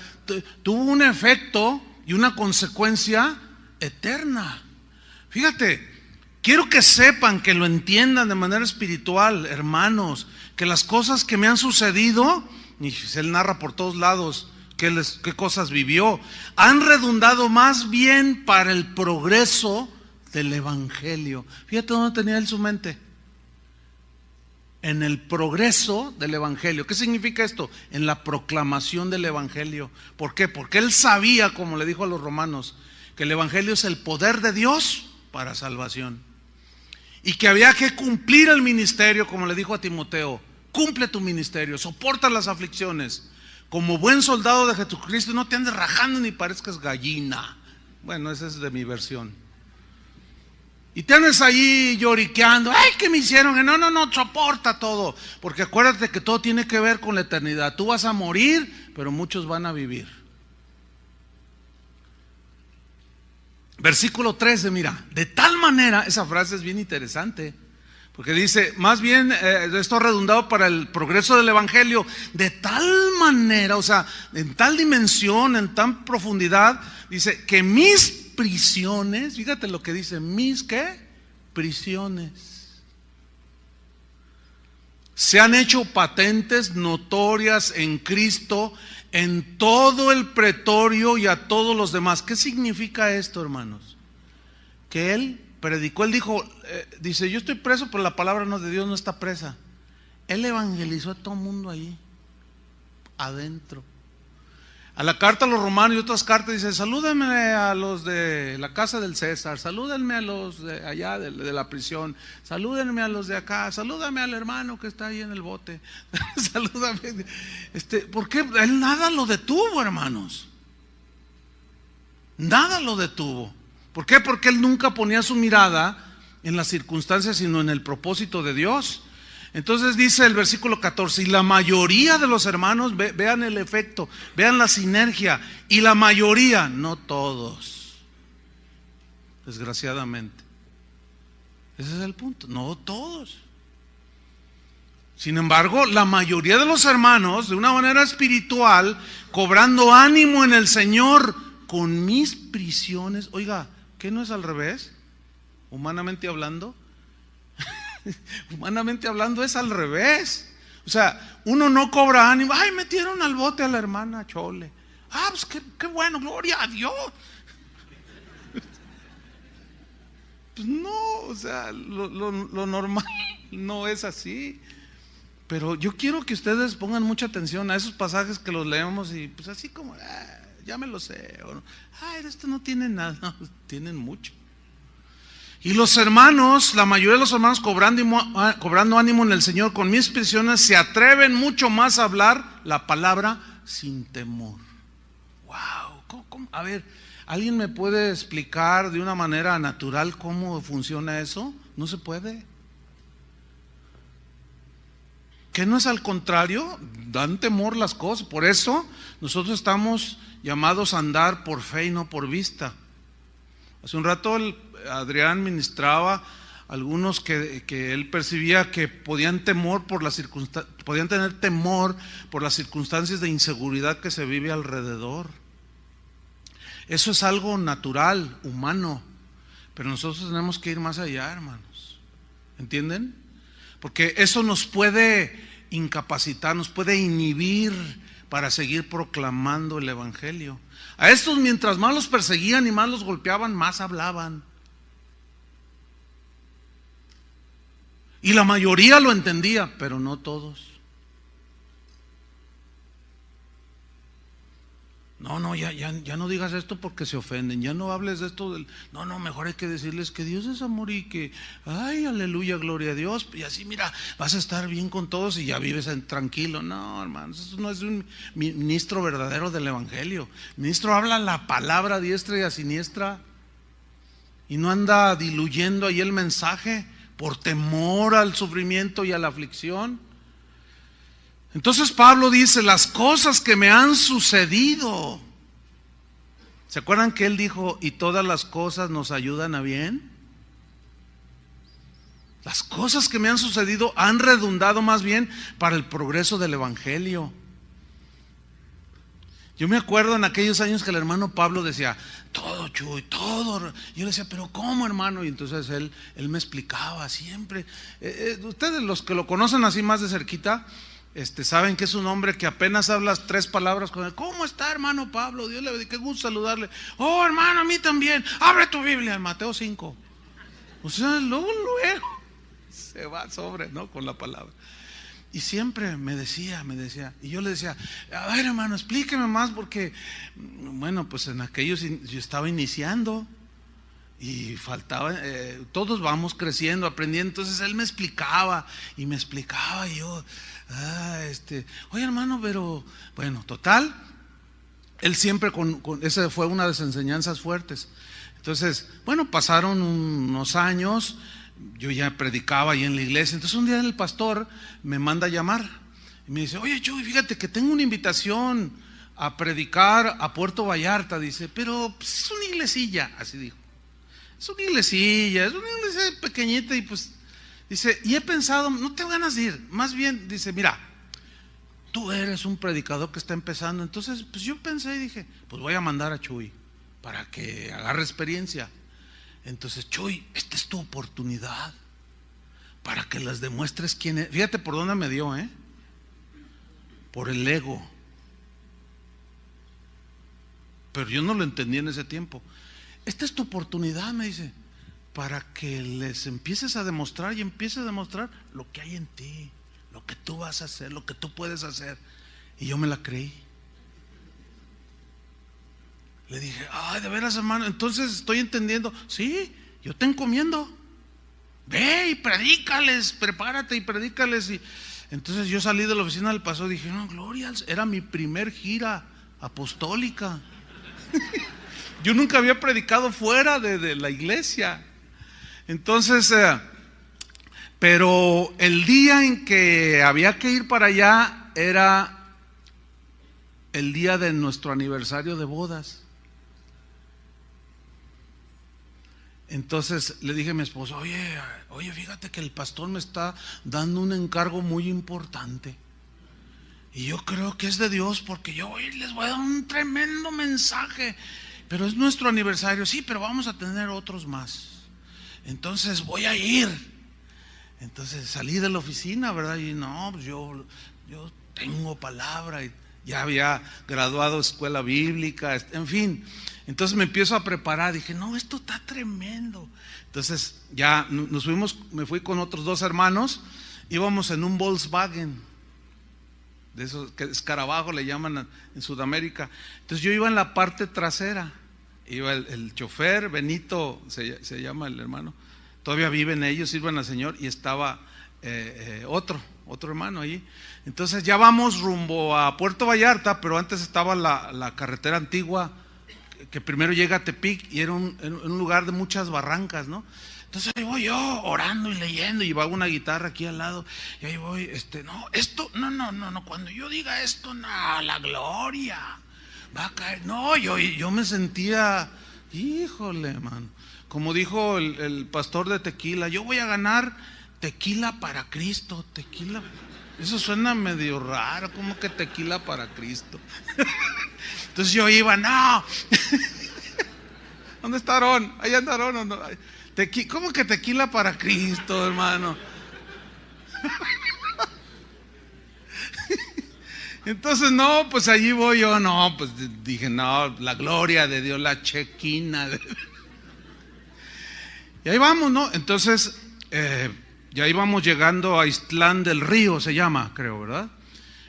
Tuvo un efecto y una consecuencia eterna. Fíjate, quiero que sepan, que lo entiendan de manera espiritual, hermanos, que las cosas que me han sucedido, y él narra por todos lados qué cosas vivió, han redundado más bien para el progreso del evangelio. Fíjate dónde tenía él su mente. En el progreso del evangelio. ¿Qué significa esto? En la proclamación del evangelio. ¿Por qué? Porque él sabía, como le dijo a los romanos, que el evangelio es el poder de Dios para salvación. Y que había que cumplir el ministerio, como le dijo a Timoteo. Cumple tu ministerio, soporta las aflicciones. Como buen soldado de Jesucristo, no te andes rajando ni parezcas gallina. Bueno, esa es de mi versión. Y te andes ahí lloriqueando, ay, ¿qué me hicieron? No, soporta todo. Porque acuérdate que todo tiene que ver con la eternidad. Tú vas a morir, pero muchos van a vivir. Versículo 13, mira, de tal manera, esa frase es bien interesante, porque dice, más bien, esto redundado para el progreso del evangelio, de tal manera, o sea, en tal dimensión, en tan profundidad, dice, que mis prisiones, fíjate lo que dice, mis ¿qué? Prisiones se han hecho patentes, notorias en Cristo, en todo el pretorio y a todos los demás. ¿Qué significa esto, hermanos? Que él predicó, él dijo, dice, yo estoy preso, pero la palabra de Dios no está presa. Él evangelizó a todo el mundo ahí, adentro. A la carta a los romanos y otras cartas dice, salúdenme a los de la casa del César, salúdenme a los de allá de la prisión, salúdenme a los de acá, salúdame al hermano que está ahí en el bote, salúdame. ¿Por qué? Él nada lo detuvo, hermanos. Nada lo detuvo. ¿Por qué? Porque él nunca ponía su mirada en las circunstancias, sino en el propósito de Dios. Entonces dice el versículo 14, y la mayoría de los hermanos, vean el efecto, vean la sinergia, y la mayoría, no todos, desgraciadamente. Ese es el punto, no todos. Sin embargo, la mayoría de los hermanos, de una manera espiritual, cobrando ánimo en el Señor, con mis prisiones, oiga, ¿qué no es al revés? Humanamente hablando. Humanamente hablando es al revés. O sea, uno no cobra ánimo. Ay, metieron al bote a la hermana Chole. Ah, pues qué bueno, gloria a Dios. Pues no, o sea, lo normal no es así. Pero yo quiero que ustedes pongan mucha atención a esos pasajes que los leemos y pues así como, ya me lo sé. O, esto no tiene nada. No, tienen mucho. Y los hermanos, la mayoría de los hermanos cobrando ánimo en el Señor con mis prisiones, se atreven mucho más a hablar la palabra sin temor. Wow, ¿cómo? A ver, ¿alguien me puede explicar de una manera natural cómo funciona eso? No se puede. ¿Qué no es al contrario? Dan temor las cosas. Por eso nosotros estamos llamados a andar por fe y no por vista. Hace un rato Adrián ministraba algunos que él percibía que podían tener temor por las circunstancias de inseguridad que se vive alrededor. Eso es algo natural, humano, pero nosotros tenemos que ir más allá, hermanos. ¿Entienden? Porque eso nos puede incapacitar, nos puede inhibir para seguir proclamando el evangelio. A estos, mientras más los perseguían y más los golpeaban, más hablaban. Y la mayoría lo entendía, pero no todos. No, ya no digas esto porque se ofenden, ya no hables de esto no, mejor hay que decirles que Dios es amor y que, ay, aleluya, gloria a Dios, y así mira, vas a estar bien con todos y ya vives tranquilo. No, hermanos, eso no es un ministro verdadero del evangelio. El ministro habla la palabra a diestra y a siniestra y no anda diluyendo ahí el mensaje por temor al sufrimiento y a la aflicción. Entonces Pablo dice, las cosas que me han sucedido, ¿Se acuerdan que él dijo, y todas las cosas nos ayudan a bien? Las cosas que me han sucedido han redundado más bien para el progreso del evangelio. Yo me acuerdo en aquellos años que el hermano Pablo decía, todo, Chuy, todo. Yo le decía, pero ¿cómo, hermano? Y entonces él me explicaba siempre. Ustedes, los que lo conocen así más de cerquita, saben que es un hombre que apenas hablas 3 palabras con él. ¿Cómo está, hermano Pablo? Dios le bendiga, qué gusto saludarle. Oh, hermano, a mí también. Abre tu Biblia, en Mateo 5. O sea, luego se va sobre, ¿no? Con la palabra. Y siempre me decía, y yo le decía, a ver, hermano, explíqueme más, porque, bueno, pues en aquellos yo estaba iniciando y faltaba, todos vamos creciendo, aprendiendo. Entonces él me explicaba, y yo, oye, hermano, pero, bueno, total, él siempre esa fue una de sus enseñanzas fuertes. Entonces, bueno, pasaron unos años. Yo ya predicaba ahí en la iglesia. Entonces un día el pastor me manda a llamar y me dice, oye, Chuy, fíjate que tengo una invitación a predicar a Puerto Vallarta. Dice, pero pues, es una iglesilla, así dijo. Es una iglesia pequeñita. Y pues, dice, y he pensado, no tengo ganas de ir. Más bien, dice, mira, tú eres un predicador que está empezando. Entonces, pues yo pensé y dije, pues voy a mandar a Chuy para que agarre experiencia. Entonces, Chuy, esta es tu oportunidad para que les demuestres quién es. Fíjate por dónde me dio, por el ego. Pero yo no lo entendí en ese tiempo. Esta es tu oportunidad, me dice, para que les empieces a demostrar y empieces a demostrar lo que hay en ti, lo que tú vas a hacer, lo que tú puedes hacer. Y yo me la creí. Le dije, ay, de veras, hermano, entonces estoy entendiendo. Sí, yo te encomiendo. Ve y predícales, prepárate y predícales. Y entonces yo salí de la oficina del pastor y dije, no, gloria, era mi primer gira apostólica. Yo nunca había predicado fuera de la iglesia. Entonces, pero el día en que había que ir para allá era el día de nuestro aniversario de bodas. Entonces le dije a mi esposo, oye, fíjate que el pastor me está dando un encargo muy importante. Y yo creo que es de Dios, porque yo hoy les voy a dar un tremendo mensaje. Pero es nuestro aniversario, sí, pero vamos a tener otros más. Entonces voy a ir. Entonces salí de la oficina, ¿verdad? Y no, pues yo tengo palabra. Y ya había graduado de escuela bíblica, en fin. Entonces me empiezo a preparar, dije, no, esto está tremendo. Entonces ya nos fuimos, me fui con otros 2 hermanos, íbamos en un Volkswagen, de esos que escarabajo le llaman en Sudamérica. Entonces yo iba en la parte trasera, iba el chofer, Benito se llama el hermano, todavía viven ellos, sirven al Señor, y estaba otro hermano allí. Entonces ya vamos rumbo a Puerto Vallarta, pero antes estaba la carretera antigua, que primero llega a Tepic, y era un lugar de muchas barrancas, ¿no? Entonces ahí voy yo orando y leyendo, y llevaba una guitarra aquí al lado, y ahí voy, no, esto, no, cuando yo diga esto, no, la gloria va a caer. No, yo me sentía, híjole, mano, como dijo el pastor de Tequila, yo voy a ganar tequila para Cristo, tequila. Eso suena medio raro, como que tequila para Cristo. Entonces yo iba, no. ¿Dónde está Aarón? ¿Ahí anda Aarón o no? ¿Cómo que tequila para Cristo, hermano? Entonces, no, pues allí voy yo, no, pues dije, no, la gloria de Dios, la chequina. Y ahí vamos, ¿no? Entonces, ya íbamos llegando a Islán del Río, se llama, creo, ¿verdad?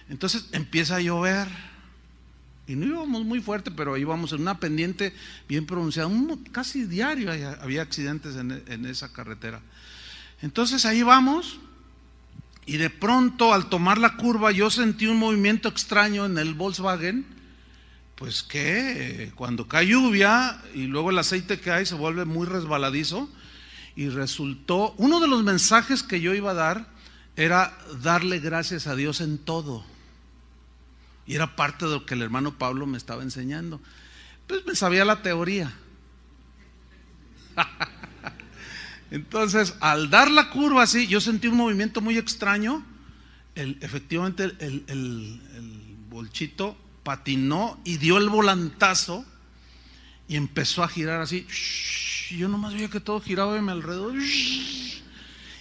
Entonces empieza a llover. Y no íbamos muy fuerte, pero íbamos en una pendiente bien pronunciada. Casi diario había accidentes en esa carretera. Entonces ahí vamos, y de pronto al tomar la curva yo sentí un movimiento extraño en el Volkswagen. Pues que cuando cae lluvia y luego el aceite que hay se vuelve muy resbaladizo. Y resultó, uno de los mensajes que yo iba a dar era darle gracias a Dios en todo. Y era parte de lo que el hermano Pablo me estaba enseñando. Pues me sabía la teoría. Entonces, al dar la curva así, yo sentí un movimiento muy extraño. Efectivamente, el bolchito patinó y dio el volantazo y empezó a girar así. Y yo nomás veía que todo giraba a mi alrededor.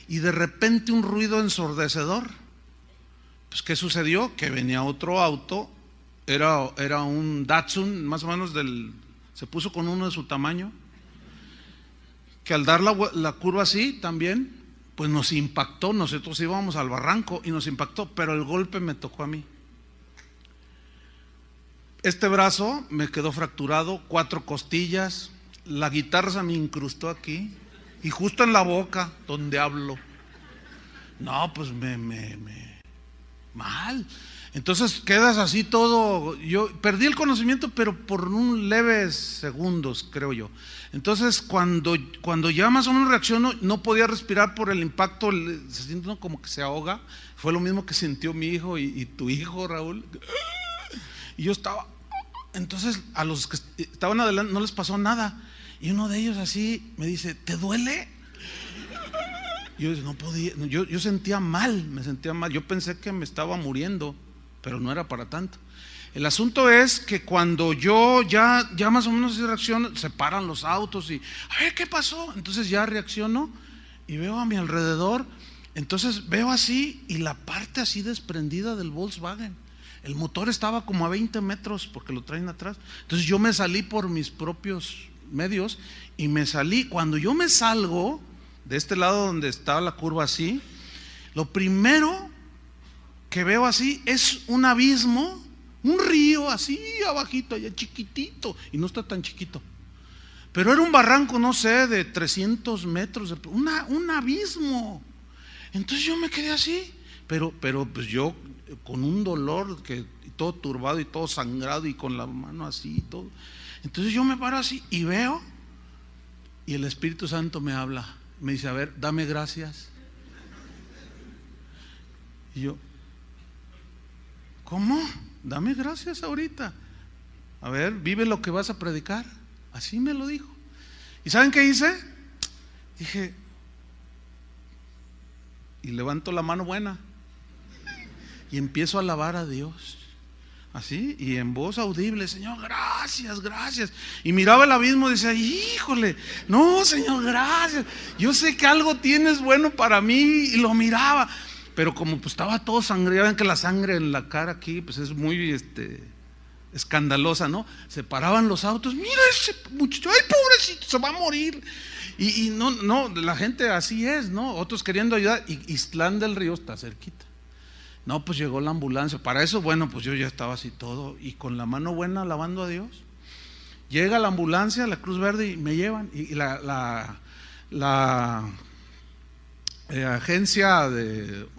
Y de repente un ruido ensordecedor. Pues, ¿qué sucedió? Que venía otro auto, era un Datsun, más o menos se puso con uno de su tamaño, que al dar la curva así también, pues nos impactó. Nosotros íbamos al barranco y nos impactó, pero el golpe me tocó a mí. Este brazo me quedó fracturado, 4 costillas, la guitarra se me incrustó aquí y justo en la boca donde hablo. No, pues mal. Entonces quedas así todo. Yo perdí el conocimiento, pero por un leves segundos, creo yo. Entonces cuando ya más o menos reacciono, no podía respirar por el impacto, se siente uno como que se ahoga. Fue lo mismo que sintió mi hijo y tu hijo, Raúl. Y yo estaba. Entonces a los que estaban adelante no les pasó nada. Y uno de ellos así me dice, ¿te duele? Yo no podía, yo sentía mal, me sentía mal. Yo pensé que me estaba muriendo, pero no era para tanto. El asunto es que cuando yo ya más o menos reacciono, se paran los autos y, a ver, ¿qué pasó? Entonces ya reacciono y veo a mi alrededor. Entonces veo así y la parte así desprendida del Volkswagen. El motor estaba como a 20 metros porque lo traen atrás. Entonces yo me salí por mis propios medios y me salí. Cuando yo me salgo de este lado donde estaba la curva así, lo primero que veo así es un abismo, un río así abajito, allá chiquitito, y no está tan chiquito, pero era un barranco, no sé, de 300 metros, un abismo. Entonces yo me quedé así, pero pues yo con un dolor que todo turbado y todo sangrado y con la mano así y todo. Entonces yo me paro así y veo, y el Espíritu Santo me habla. Me dice, a ver, dame gracias. Y yo, ¿cómo? Dame gracias ahorita. A ver, vive lo que vas a predicar. Así me lo dijo. ¿Y saben qué hice? Dije, y levanto la mano buena y empiezo a alabar a Dios. Así, y en voz audible, Señor, gracias, gracias. Y miraba el abismo y decía, híjole, no, Señor, gracias. Yo sé que algo tienes bueno para mí. Y lo miraba, pero como pues estaba todo sangre, ya ven que la sangre en la cara aquí pues es muy escandalosa, ¿no? Se paraban los autos, mira ese muchacho, ay, pobrecito, se va a morir. Y no, la gente así es, ¿no? Otros queriendo ayudar, y Islán del Río está cerquita. No, pues llegó la ambulancia. Para eso, bueno, pues yo ya estaba así todo y con la mano buena alabando a Dios. Llega la ambulancia, la Cruz Verde, y me llevan. Y la agencia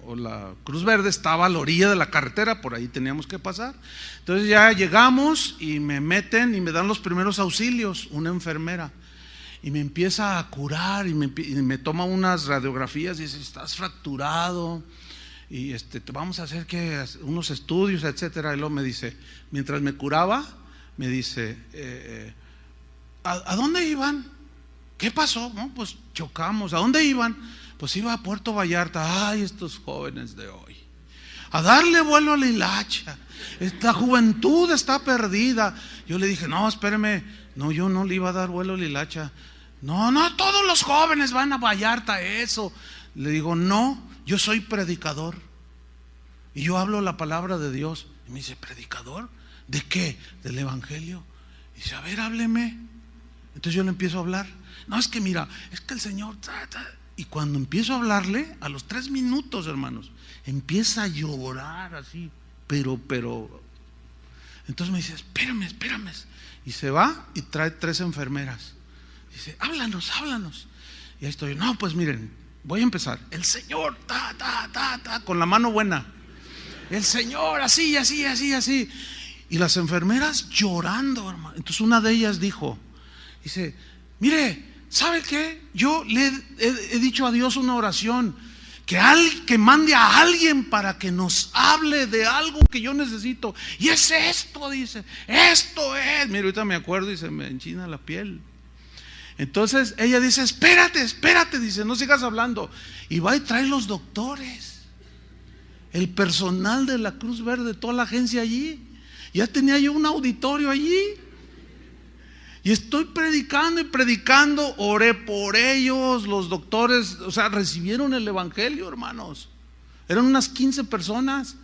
o la Cruz Verde estaba a la orilla de la carretera, por ahí teníamos que pasar. Entonces ya llegamos y me meten y me dan los primeros auxilios, una enfermera. Y me empieza a curar y me toma unas radiografías y dice, estás fracturado. Y te vamos a hacer unos estudios, etcétera. Y luego me dice, mientras me curaba, me dice, ¿a dónde iban? ¿Qué pasó? No, pues chocamos. ¿A dónde iban? Pues iba a Puerto Vallarta. Ay, estos jóvenes de hoy, a darle vuelo a la hilacha. Esta juventud está perdida. Yo le dije, no, espéreme, no, yo no le iba a dar vuelo a la hilacha. No, todos los jóvenes van a Vallarta, eso. Le digo, no, yo soy predicador y yo hablo la palabra de Dios. Y me dice, ¿predicador? ¿De qué? Del evangelio. Y dice, a ver, hábleme. Entonces yo le empiezo a hablar. No, es que mira, es que el Señor Y cuando empiezo a hablarle, a los 3 minutos, hermanos, empieza a llorar así, pero entonces me dice, espérame. Y se va y trae 3 enfermeras. Dice, háblanos. Y ahí estoy, no, pues miren, voy a empezar. El Señor, con la mano buena. El Señor, así. Y las enfermeras llorando, hermano. Entonces una de ellas dice, mire, ¿sabe qué? Yo le he dicho a Dios una oración, que mande a alguien para que nos hable de algo que yo necesito. Y es esto, dice, esto es. Mira, ahorita me acuerdo y se me enchina la piel. Entonces ella dice, espérate, dice, no sigas hablando. Y va y trae los doctores, el personal de la Cruz Verde, toda la agencia allí. Ya tenía yo un auditorio allí. Y estoy predicando y predicando, oré por ellos, los doctores, o sea, recibieron el evangelio, hermanos. Eran unas 15 personas.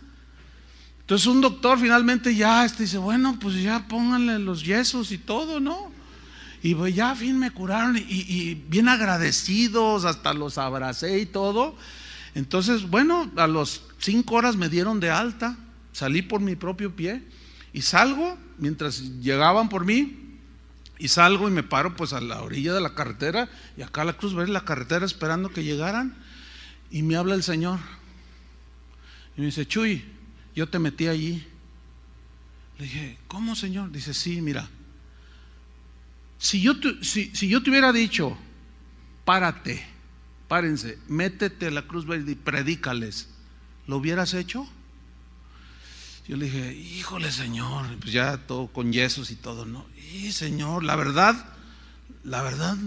Entonces un doctor finalmente ya dice, bueno, pues ya pónganle los yesos y todo, ¿no? Y pues ya, fin, me curaron y bien agradecidos, hasta los abracé y todo. Entonces, bueno, a las 5 horas me dieron de alta, salí por mi propio pie y salgo, mientras llegaban por mí, y salgo y me paro pues a la orilla de la carretera, y acá la Cruz Verde, la carretera, esperando que llegaran, y me habla el Señor, y me dice, Chuy, yo te metí allí. Le dije, ¿cómo, Señor? Dice, sí, mira, si yo te hubiera dicho, párense, métete a la Cruz Verde y predícales, ¿lo hubieras hecho? Yo le dije, híjole, Señor, pues ya todo con yesos y todo, ¿no? Y Señor, la verdad,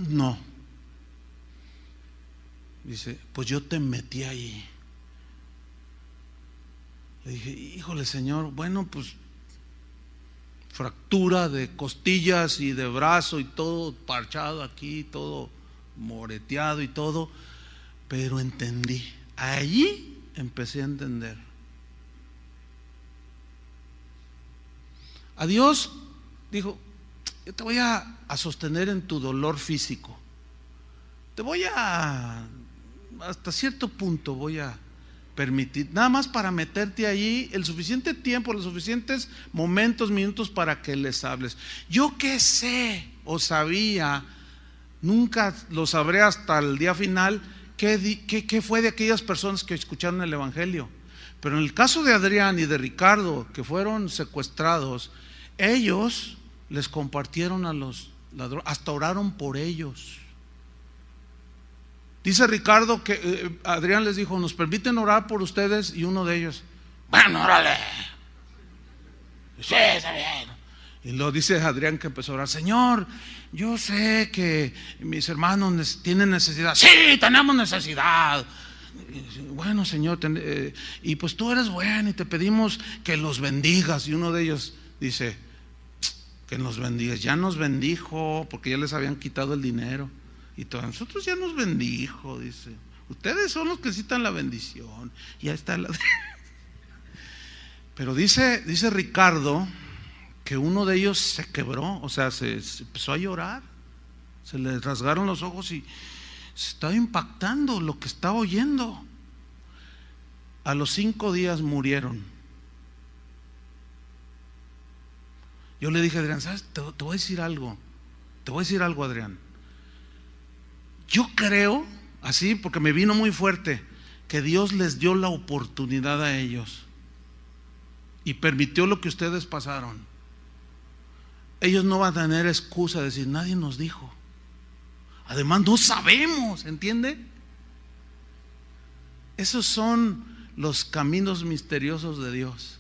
no. Dice, pues yo te metí ahí. Le dije, híjole, Señor, bueno, pues fractura de costillas y de brazo y todo parchado aquí, todo moreteado y todo, pero entendí. Allí empecé a entender. A Dios dijo, yo te voy a sostener en tu dolor físico. Te voy hasta cierto punto voy a permitir, nada más para meterte allí el suficiente tiempo, los suficientes momentos, minutos para que les hables. Yo qué sé o sabía, nunca lo sabré hasta el día final, qué fue de aquellas personas que escucharon el evangelio. Pero en el caso de Adrián y de Ricardo, que fueron secuestrados, ellos les compartieron a los ladrones, hasta oraron por ellos. Dice Ricardo que Adrián les dijo, ¿nos permiten orar por ustedes? Y uno de ellos, bueno, órale. Sí, está bien. Y lo dice Adrián, que empezó a orar, Señor, yo sé que mis hermanos tienen necesidad. Sí, tenemos necesidad. Bueno, Señor, y pues tú eres bueno y te pedimos que los bendigas. Y uno de ellos dice, que nos bendigas. Ya nos bendijo, porque ya les habían quitado el dinero y todo. Nosotros ya nos bendijo, dice. Ustedes son los que necesitan la bendición. Ya está la... Pero dice Ricardo que uno de ellos se quebró, o sea, se empezó a llorar, se le rasgaron los ojos y se estaba impactando lo que estaba oyendo. A los 5 días murieron. Yo le dije a Adrián, ¿sabes? Te voy a decir algo. Te voy a decir algo, Adrián. Yo creo, así, porque me vino muy fuerte, que Dios les dio la oportunidad a ellos y permitió lo que ustedes pasaron. Ellos no van a tener excusa de decir, nadie nos dijo. Además, no sabemos, ¿entiende? Esos son los caminos misteriosos de Dios.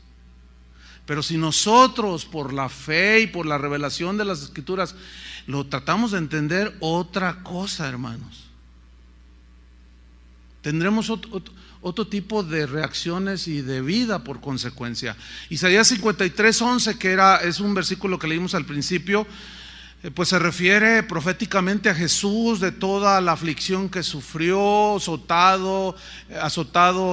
Pero si nosotros, por la fe y por la revelación de las Escrituras, lo tratamos de entender, otra cosa, hermanos, tendremos otro tipo de reacciones y de vida por consecuencia. Isaías 53:11, que es un versículo que leímos al principio, pues se refiere proféticamente a Jesús, de toda la aflicción que sufrió, azotado,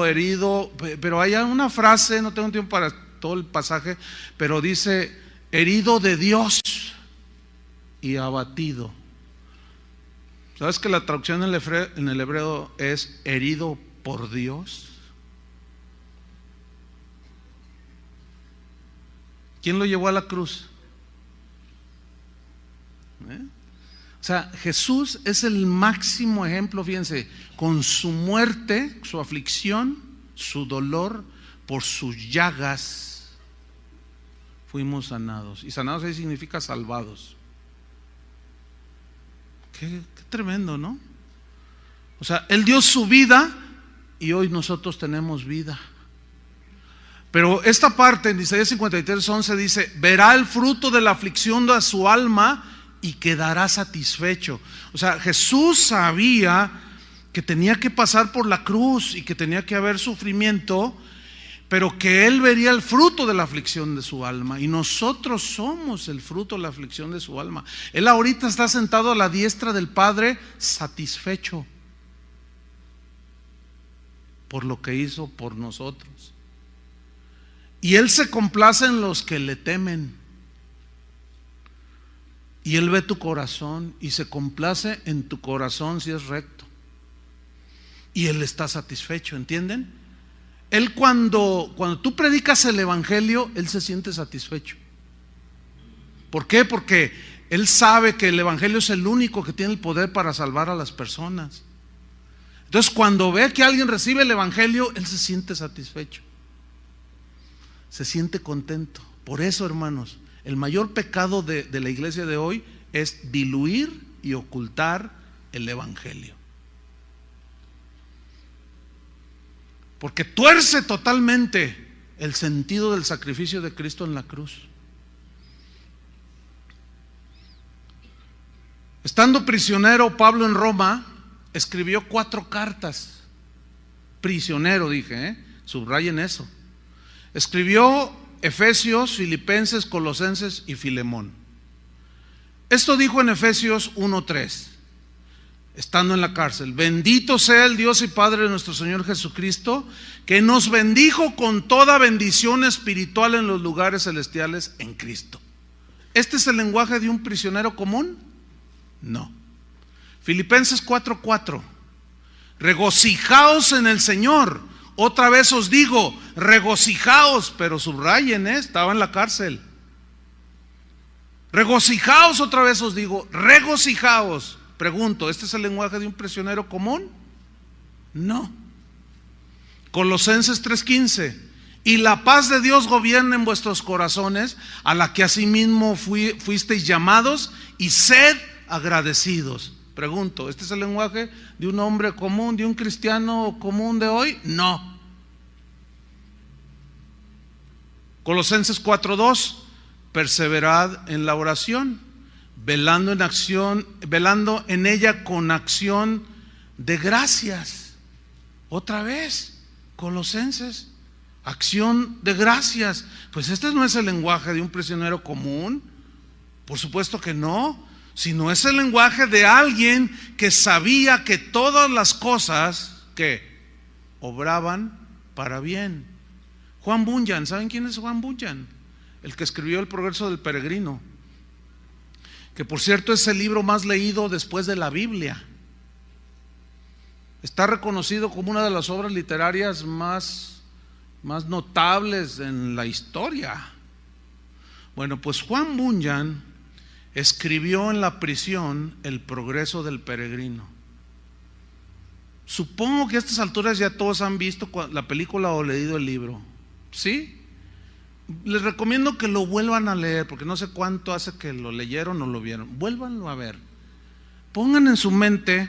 herido. Pero hay una frase, no tengo tiempo para todo el pasaje, pero dice, herido de Dios y abatido. ¿Sabes que la traducción en el hebreo es herido por Dios? ¿Quién lo llevó a la cruz? O sea, Jesús es el máximo ejemplo, fíjense, con su muerte, su aflicción, su dolor, por sus llagas fuimos sanados. Y sanados ahí significa salvados. Qué tremendo, ¿no? O sea, Él dio su vida y hoy nosotros tenemos vida. Pero esta parte en Isaías 53:11 dice: verá el fruto de la aflicción de su alma y quedará satisfecho. O sea, Jesús sabía que tenía que pasar por la cruz y que tenía que haber sufrimiento, pero que Él vería el fruto de la aflicción de su alma, y nosotros somos el fruto de la aflicción de su alma. Él ahorita está sentado a la diestra del Padre, satisfecho por lo que hizo por nosotros. Y Él se complace en los que le temen. Y Él ve tu corazón y se complace en tu corazón si es recto. Y Él está satisfecho, ¿entienden? Él cuando tú predicas el evangelio, Él se siente satisfecho. ¿Por qué? Porque Él sabe que el evangelio es el único que tiene el poder para salvar a las personas. Entonces, cuando ve que alguien recibe el evangelio, Él se siente satisfecho, se siente contento. Por eso, hermanos, el mayor pecado de la iglesia de hoy es diluir y ocultar el evangelio, porque tuerce totalmente el sentido del sacrificio de Cristo en la cruz. Estando prisionero Pablo en Roma, escribió 4 cartas. Prisionero, dije, subrayen eso. Escribió Efesios, Filipenses, Colosenses y Filemón. Esto dijo en Efesios 1:3, estando en la cárcel: bendito sea el Dios y Padre de nuestro Señor Jesucristo, que nos bendijo con toda bendición espiritual en los lugares celestiales en Cristo. ¿Este es el lenguaje de un prisionero común? No. Filipenses 4:4, regocijaos en el Señor. Otra vez os digo, regocijaos, pero subrayen, estaba en la cárcel. Regocijaos, otra vez os digo, regocijaos. Pregunto, ¿este es el lenguaje de un prisionero común? No. Colosenses 3:15, y la paz de Dios gobierna en vuestros corazones, a la que asimismo fuisteis llamados, y sed agradecidos. Pregunto, ¿este es el lenguaje de un hombre común, de un cristiano común de hoy? No. Colosenses 4:2, perseverad en la oración, velando en ella con acción de gracias. Otra vez, Colosenses, acción de gracias. Pues este no es el lenguaje de un prisionero común, por supuesto que no, sino es el lenguaje de alguien que sabía que todas las cosas que obraban para bien. Juan Bunyan, ¿saben quién es Juan Bunyan? El que escribió El progreso del peregrino, que por cierto es el libro más leído después de la Biblia. Está reconocido como una de las obras literarias más notables en la historia. Bueno, pues Juan Bunyan escribió en la prisión El progreso del peregrino. Supongo que a estas alturas ya todos han visto la película o leído el libro, ¿sí? Les recomiendo que lo vuelvan a leer, porque no sé cuánto hace que lo leyeron o lo vieron. Vuélvanlo a ver. Pongan en su mente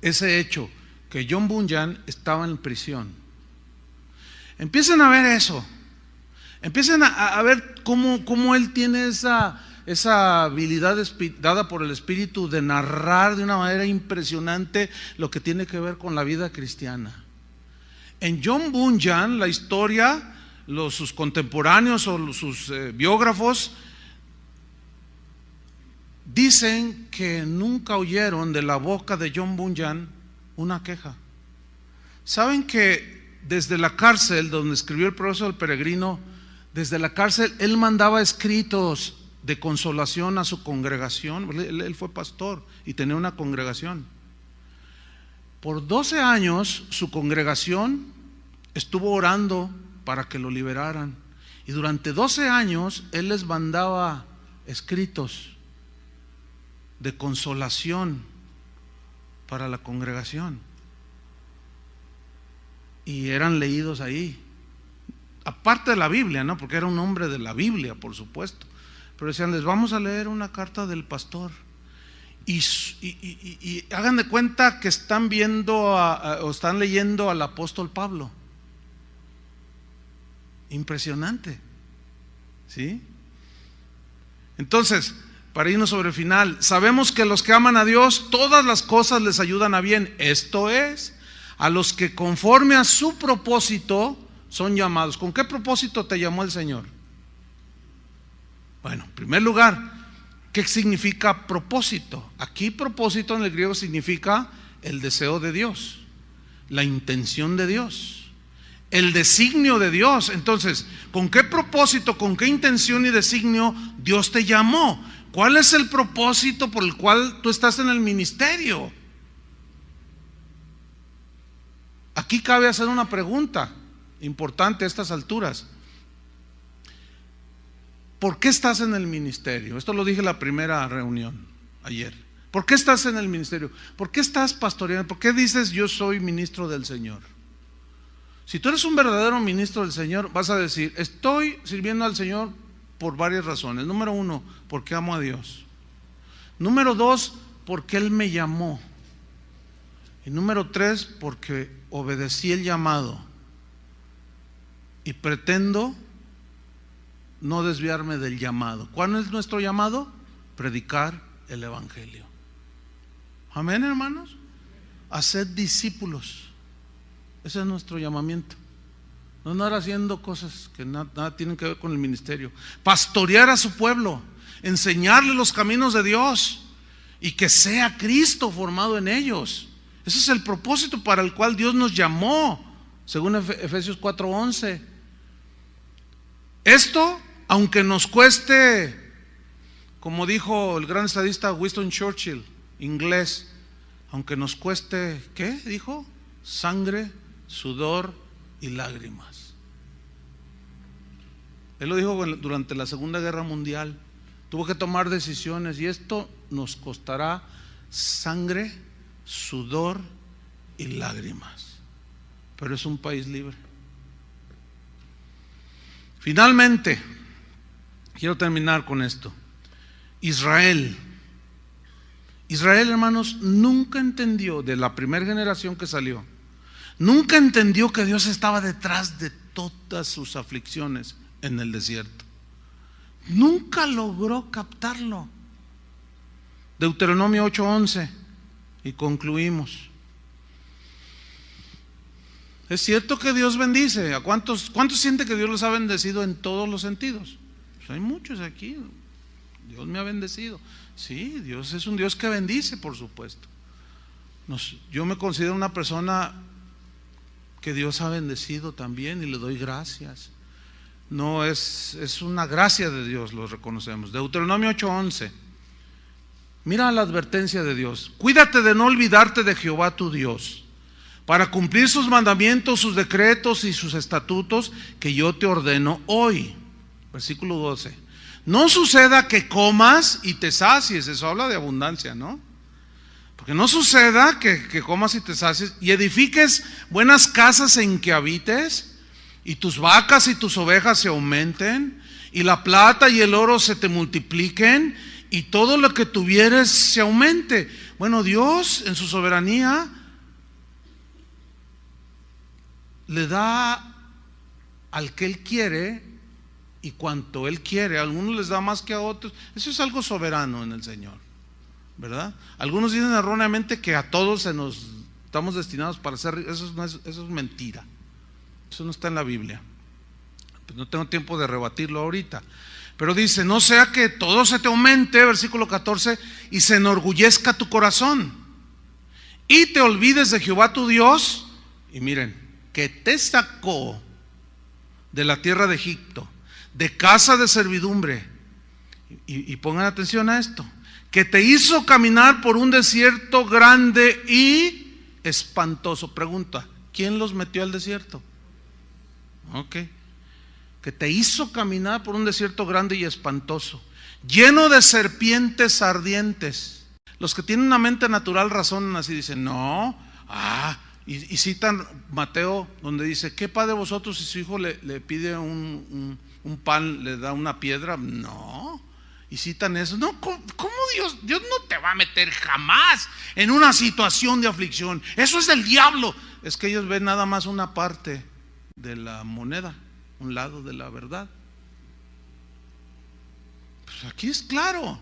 ese hecho, que John Bunyan estaba en prisión. Empiecen a ver eso. Empiecen a ver cómo él tiene esa habilidad dada por el Espíritu de narrar de una manera impresionante lo que tiene que ver con la vida cristiana. En John Bunyan, la historia, sus contemporáneos o sus biógrafos dicen que nunca oyeron de la boca de John Bunyan una queja. ¿Saben que desde la cárcel donde escribió El progreso del peregrino, desde la cárcel él mandaba escritos de consolación a su congregación? Él fue pastor y tenía una congregación. Por 12 años su congregación estuvo orando para que lo liberaran, y durante 12 años él les mandaba escritos de consolación para la congregación, y eran leídos ahí, aparte de la Biblia, ¿no? Porque era un hombre de la Biblia, por supuesto, pero decían, les vamos a leer una carta del pastor. y hagan de cuenta que están viendo o están leyendo al apóstol Pablo. Impresionante, ¿sí? Entonces, para irnos sobre el final, sabemos que los que aman a Dios, todas las cosas les ayudan a bien. Esto es, a los que conforme a su propósito son llamados. ¿Con qué propósito te llamó el Señor? Bueno, en primer lugar, ¿qué significa propósito? Aquí propósito en el griego significa el deseo de Dios, la intención de Dios, el designio de Dios. Entonces, ¿con qué propósito, con qué intención y designio Dios te llamó? ¿Cuál es el propósito por el cual tú estás en el ministerio? Aquí cabe hacer una pregunta importante a estas alturas. ¿Por qué estás en el ministerio? Esto lo dije en la primera reunión ayer. ¿Por qué estás en el ministerio? ¿Por qué estás pastoreando? ¿Por qué dices yo soy ministro del Señor? Si tú eres un verdadero ministro del Señor, vas a decir, estoy sirviendo al Señor por varias razones. Número uno, porque amo a Dios. Número dos, porque Él me llamó. Y número tres, porque obedecí el llamado. Y pretendo no desviarme del llamado. ¿Cuál es nuestro llamado? Predicar el Evangelio. Amén, hermanos. Haced discípulos. Ese es nuestro llamamiento. No andar haciendo cosas que nada tienen que ver con el ministerio. Pastorear a su pueblo, enseñarle los caminos de Dios y que sea Cristo formado en ellos. Ese es el propósito para el cual Dios nos llamó, según Efesios 4:11. Esto, aunque nos cueste, como dijo el gran estadista Winston Churchill, inglés, aunque nos cueste, ¿qué dijo? Sangre, sudor y lágrimas. Él lo dijo durante la Segunda Guerra Mundial. Tuvo que tomar decisiones y esto nos costará sangre, sudor y lágrimas. Pero es un país libre. Finalmente, quiero terminar con esto. Israel, hermanos, nunca entendió, de la primera generación que salió, nunca entendió que Dios estaba detrás de todas sus aflicciones en el desierto. Nunca logró captarlo. Deuteronomio 8:11, y concluimos. Es cierto que Dios bendice. ¿A cuántos siente que Dios los ha bendecido en todos los sentidos? Pues hay muchos aquí. Dios me ha bendecido. Sí, Dios es un Dios que bendice, por supuesto. Yo me considero una persona que Dios ha bendecido también y le doy gracias. No es una gracia de Dios, lo reconocemos. Deuteronomio 8:11. Mira la advertencia de Dios. Cuídate de no olvidarte de Jehová tu Dios, para cumplir sus mandamientos, sus decretos y sus estatutos que yo te ordeno hoy. Versículo 12. No suceda que comas y te sacies. Eso habla de abundancia, ¿no? Porque no suceda que comas y te sacies y edifiques buenas casas en que habites, y tus vacas y tus ovejas se aumenten, y la plata y el oro se te multipliquen, y todo lo que tuvieres se aumente. Bueno, Dios en su soberanía le da al que Él quiere y cuanto Él quiere. A algunos les da más que a otros. Eso es algo soberano en el Señor, ¿verdad? Algunos dicen erróneamente que a todos estamos destinados para ser ricos. Eso es mentira. Eso no está en la Biblia. Pues no tengo tiempo de rebatirlo ahorita. Pero dice, no sea que todo se te aumente, versículo 14, y se enorgullezca tu corazón, y te olvides de Jehová tu Dios, y miren, que te sacó de la tierra de Egipto, de casa de servidumbre, y pongan atención a esto, que te hizo caminar por un desierto grande y espantoso. Pregunta, ¿quién los metió al desierto? Ok. Que te hizo caminar por un desierto grande y espantoso, lleno de serpientes ardientes. Los que tienen una mente natural razonan así, dicen, no, y citan Mateo, donde dice, ¿qué padre de vosotros si su hijo le pide un pan, le da una piedra? No. Y citan eso. No, ¿cómo Dios? Dios no te va a meter jamás en una situación de aflicción. Eso es del diablo. Es que ellos ven nada más una parte de la moneda, un lado de la verdad. Pues aquí es claro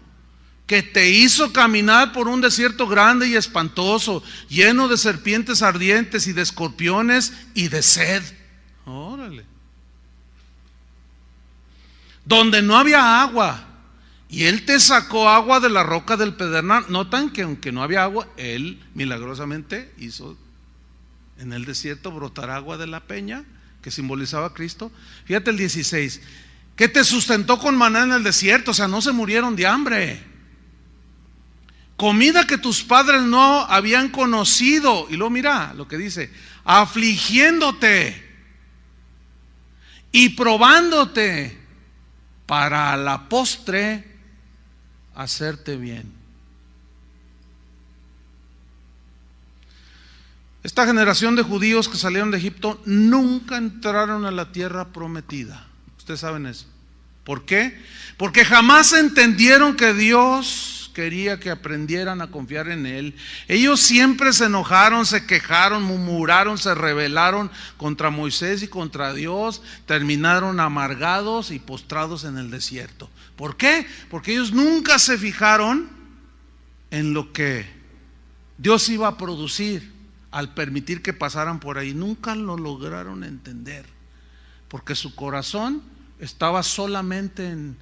que te hizo caminar por un desierto grande y espantoso, lleno de serpientes ardientes y de escorpiones y de sed. Órale. Donde no había agua, y Él te sacó agua de la roca del pedernal. Notan que aunque no había agua, Él milagrosamente hizo en el desierto brotar agua de la peña, que simbolizaba a Cristo. Fíjate el 16, que te sustentó con maná en el desierto, o sea, no se murieron de hambre. Comida que tus padres no habían conocido. Y luego mira lo que dice: afligiéndote y probándote para a la postre hacerte bien. Esta generación de judíos que salieron de Egipto nunca entraron a la tierra prometida. Ustedes saben eso. ¿Por qué? Porque jamás entendieron que Dios quería que aprendieran a confiar en Él. Ellos siempre se enojaron, se quejaron, murmuraron, se rebelaron contra Moisés y contra Dios. Terminaron amargados y postrados en el desierto. ¿Por qué? Porque ellos nunca se fijaron en lo que Dios iba a producir al permitir que pasaran por ahí. Nunca lo lograron entender, porque su corazón estaba solamente en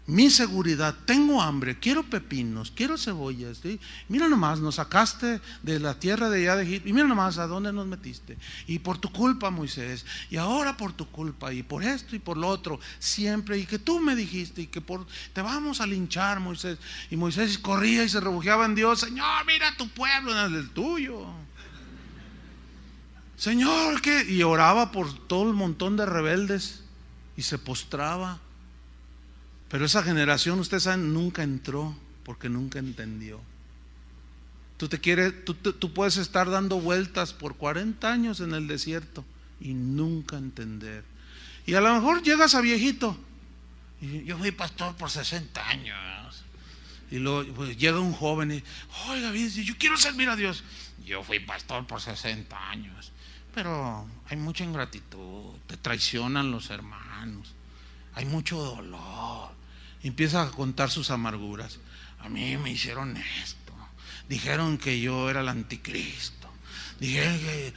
mi seguridad. Tengo hambre, quiero pepinos, quiero cebollas, ¿sí? Mira nomás, nos sacaste de la tierra de allá de Egipto, y mira nomás a dónde nos metiste, y por tu culpa, Moisés, y ahora por tu culpa, y por esto y por lo otro, siempre, y que tú me dijiste, y que te vamos a linchar, Moisés. Y Moisés corría y se refugiaba en Dios. Señor, mira tu pueblo, no es el tuyo. Señor, ¿qué? Y oraba por todo el montón de rebeldes y se postraba. Pero esa generación, ustedes saben, nunca entró porque nunca entendió. Tú puedes estar dando vueltas por 40 años en el desierto y nunca entender. Y a lo mejor llegas a viejito. Y yo fui pastor por 60 años. Y luego pues, llega un joven y, oiga, yo quiero servir a Dios. Yo fui pastor por 60 años. Pero hay mucha ingratitud, te traicionan los hermanos, hay mucho dolor. Empieza a contar sus amarguras. A mí me hicieron esto, dijeron que yo era el anticristo, dijeron que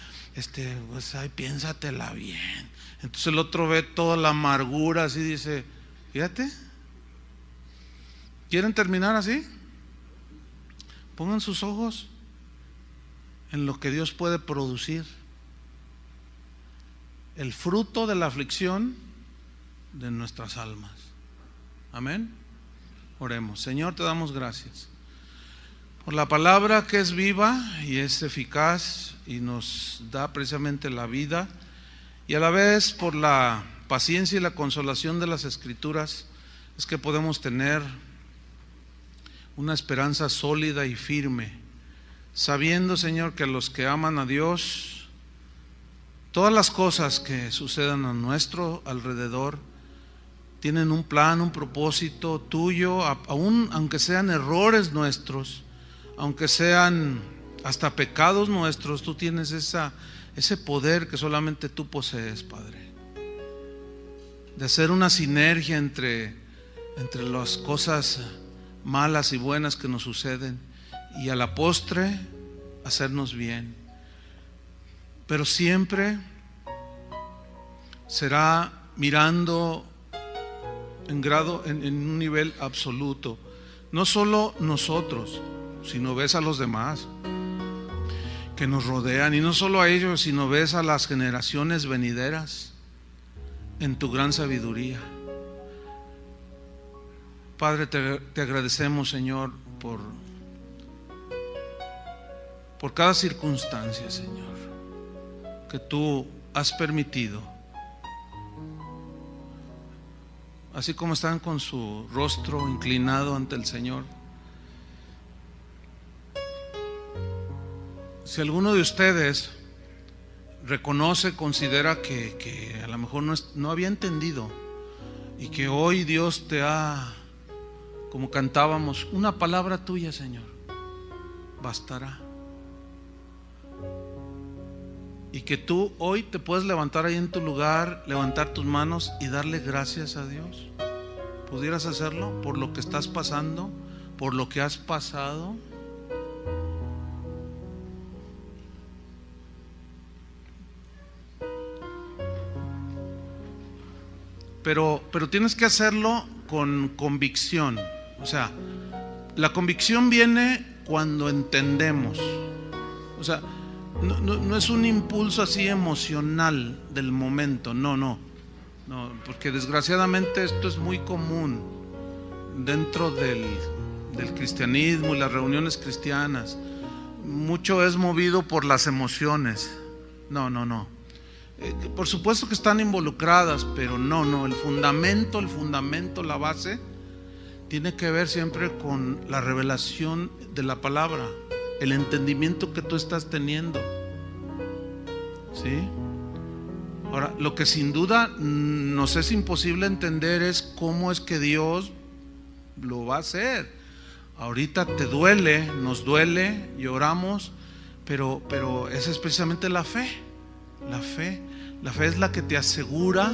pues ay, piénsatela bien. Entonces el otro ve toda la amargura así, dice, fíjate, ¿quieren terminar así? Pongan sus ojos en lo que Dios puede producir. El fruto de la aflicción de nuestras almas. Amén. Oremos. Señor, te damos gracias por la palabra que es viva y es eficaz y nos da precisamente la vida, y a la vez por la paciencia y la consolación de las Escrituras es que podemos tener una esperanza sólida y firme, sabiendo, Señor, que a los que aman a Dios, todas las cosas que sucedan a nuestro alrededor tienen un plan, un propósito tuyo, aun aunque sean errores nuestros, aunque sean hasta pecados nuestros, tú tienes ese poder que solamente tú posees, Padre, de hacer una sinergia entre las cosas malas y buenas que nos suceden, y a la postre hacernos bien. Pero siempre será mirando en un nivel absoluto. No solo nosotros, sino ves a los demás que nos rodean, y no solo a ellos, sino ves a las generaciones venideras en tu gran sabiduría. Padre, te agradecemos, Señor, por cada circunstancia, Señor, que tú has permitido. Así como están con su rostro inclinado ante el Señor, si alguno de ustedes reconoce, considera que a lo mejor no había entendido, y que hoy Dios te ha como cantábamos, una palabra tuya, Señor, bastará. Y que tú hoy te puedes levantar ahí en tu lugar, levantar tus manos y darle gracias a Dios. ¿Pudieras hacerlo por lo que estás pasando, por lo que has pasado? Pero tienes que hacerlo con convicción. O sea, la convicción viene cuando entendemos. O sea, no es un impulso así emocional del momento. No, porque desgraciadamente esto es muy común dentro del cristianismo y las reuniones cristianas. Mucho es movido por las emociones. No. Por supuesto que están involucradas, pero no. El fundamento, la base, tiene que ver siempre con la revelación de la palabra, el entendimiento que tú estás teniendo. ¿Sí? Ahora, lo que sin duda nos es imposible entender es cómo es que Dios lo va a hacer. Ahorita te duele, nos duele, lloramos, pero esa es precisamente la fe. La fe es la que te asegura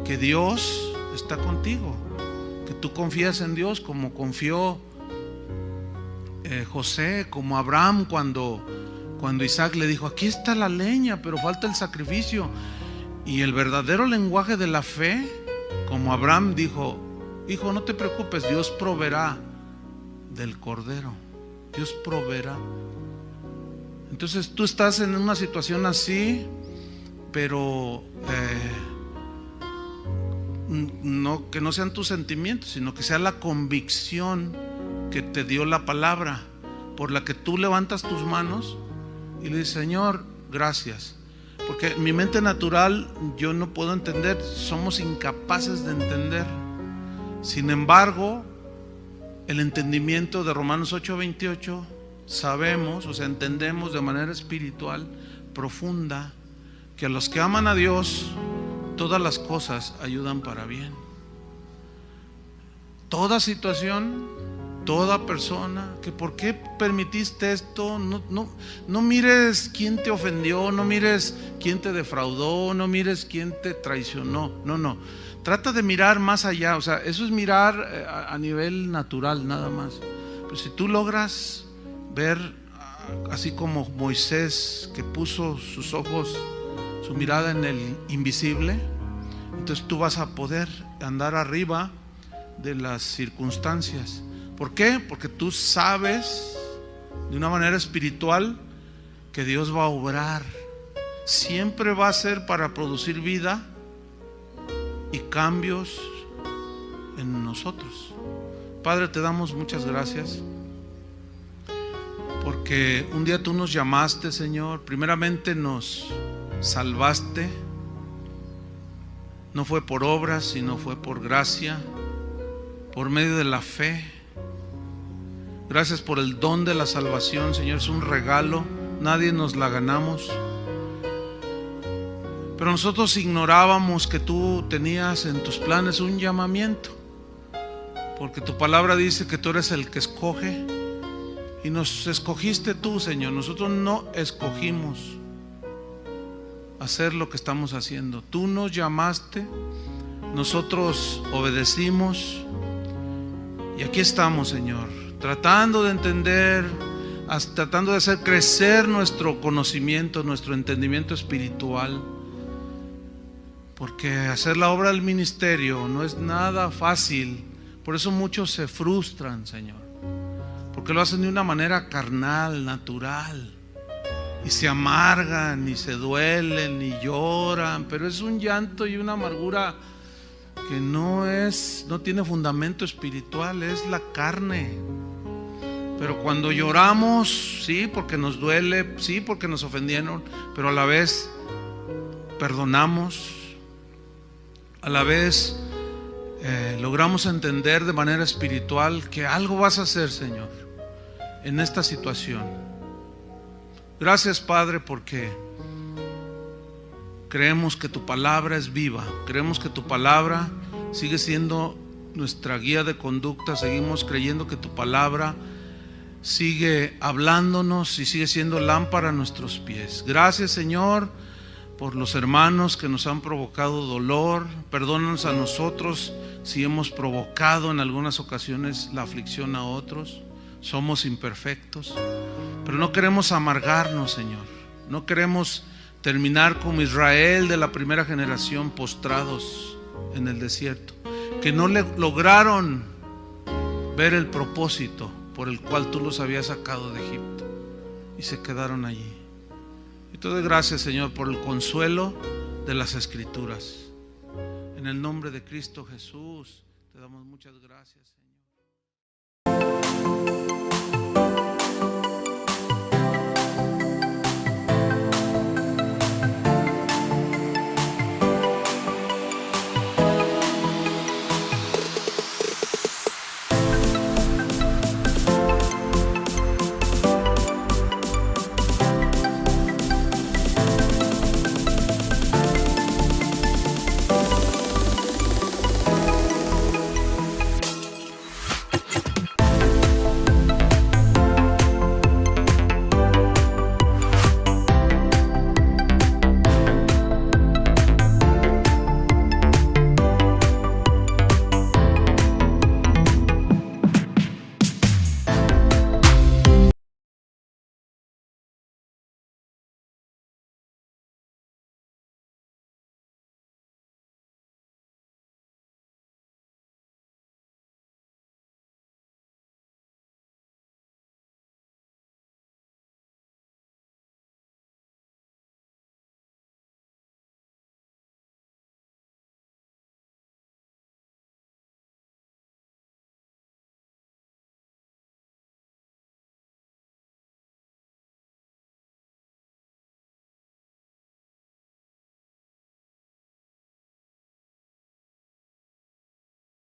que Dios está contigo, que tú confías en Dios como confió José, como Abraham cuando Isaac le dijo: aquí está la leña, pero falta el sacrificio. Y el verdadero lenguaje de la fe, como Abraham dijo: hijo, no te preocupes, Dios proveerá del cordero, Dios proveerá. Entonces tú estás en una situación así, pero no, que no sean tus sentimientos, sino que sea la convicción que te dio la palabra, por la que tú levantas tus manos y le dices: Señor, gracias. Porque mi mente natural yo no puedo entender, somos incapaces de entender. Sin embargo, el entendimiento de Romanos 8:28, sabemos, o sea, entendemos de manera espiritual profunda, que a los que aman a Dios, todas las cosas ayudan para bien. Toda situación, toda persona, que por qué permitiste esto, no mires quién te ofendió, no mires quién te defraudó, no mires quién te traicionó, no. Trata de mirar más allá, o sea, eso es mirar a nivel natural nada más. Pero si tú logras ver, así como Moisés, que puso sus ojos, su mirada en el invisible, entonces tú vas a poder andar arriba de las circunstancias. ¿Por qué? Porque tú sabes de una manera espiritual que Dios va a obrar. Siempre va a ser para producir vida y cambios en nosotros. Padre, te damos muchas gracias, porque un día tú nos llamaste, Señor. Primeramente nos salvaste. No fue por obras, sino fue por gracia, por medio de la fe. Gracias por el don de la salvación, Señor. Es un regalo, nadie nos la ganamos. Pero nosotros ignorábamos que tú tenías en tus planes un llamamiento, porque tu palabra dice que tú eres el que escoge, y nos escogiste tú, Señor. Nosotros no escogimos hacer lo que estamos haciendo. Tú nos llamaste, nosotros obedecimos, y aquí estamos, Señor, tratando de entender, tratando de hacer crecer nuestro conocimiento, nuestro entendimiento espiritual, porque hacer la obra del ministerio no es nada fácil. Por eso muchos se frustran, Señor, porque lo hacen de una manera carnal, natural, y se amargan, y se duelen, y lloran, pero es un llanto y una amargura que no tiene fundamento espiritual, es la carne. Pero cuando lloramos, sí, porque nos duele, sí, porque nos ofendieron, pero a la vez perdonamos, a la vez logramos entender de manera espiritual que algo vas a hacer, Señor, en esta situación. Gracias, Padre, porque creemos que tu palabra es viva, creemos que tu palabra sigue siendo nuestra guía de conducta, seguimos creyendo que tu palabra sigue hablándonos y sigue siendo lámpara a nuestros pies. Gracias, Señor, por los hermanos que nos han provocado dolor. Perdónanos a nosotros si hemos provocado en algunas ocasiones la aflicción a otros. Somos imperfectos, pero no queremos amargarnos, Señor. No queremos terminar como Israel de la primera generación, postrados en el desierto, que no lograron ver el propósito por el cual tú los habías sacado de Egipto y se quedaron allí. Y te doy gracias, Señor, por el consuelo de las Escrituras. En el nombre de Cristo Jesús te damos muchas gracias, Señor.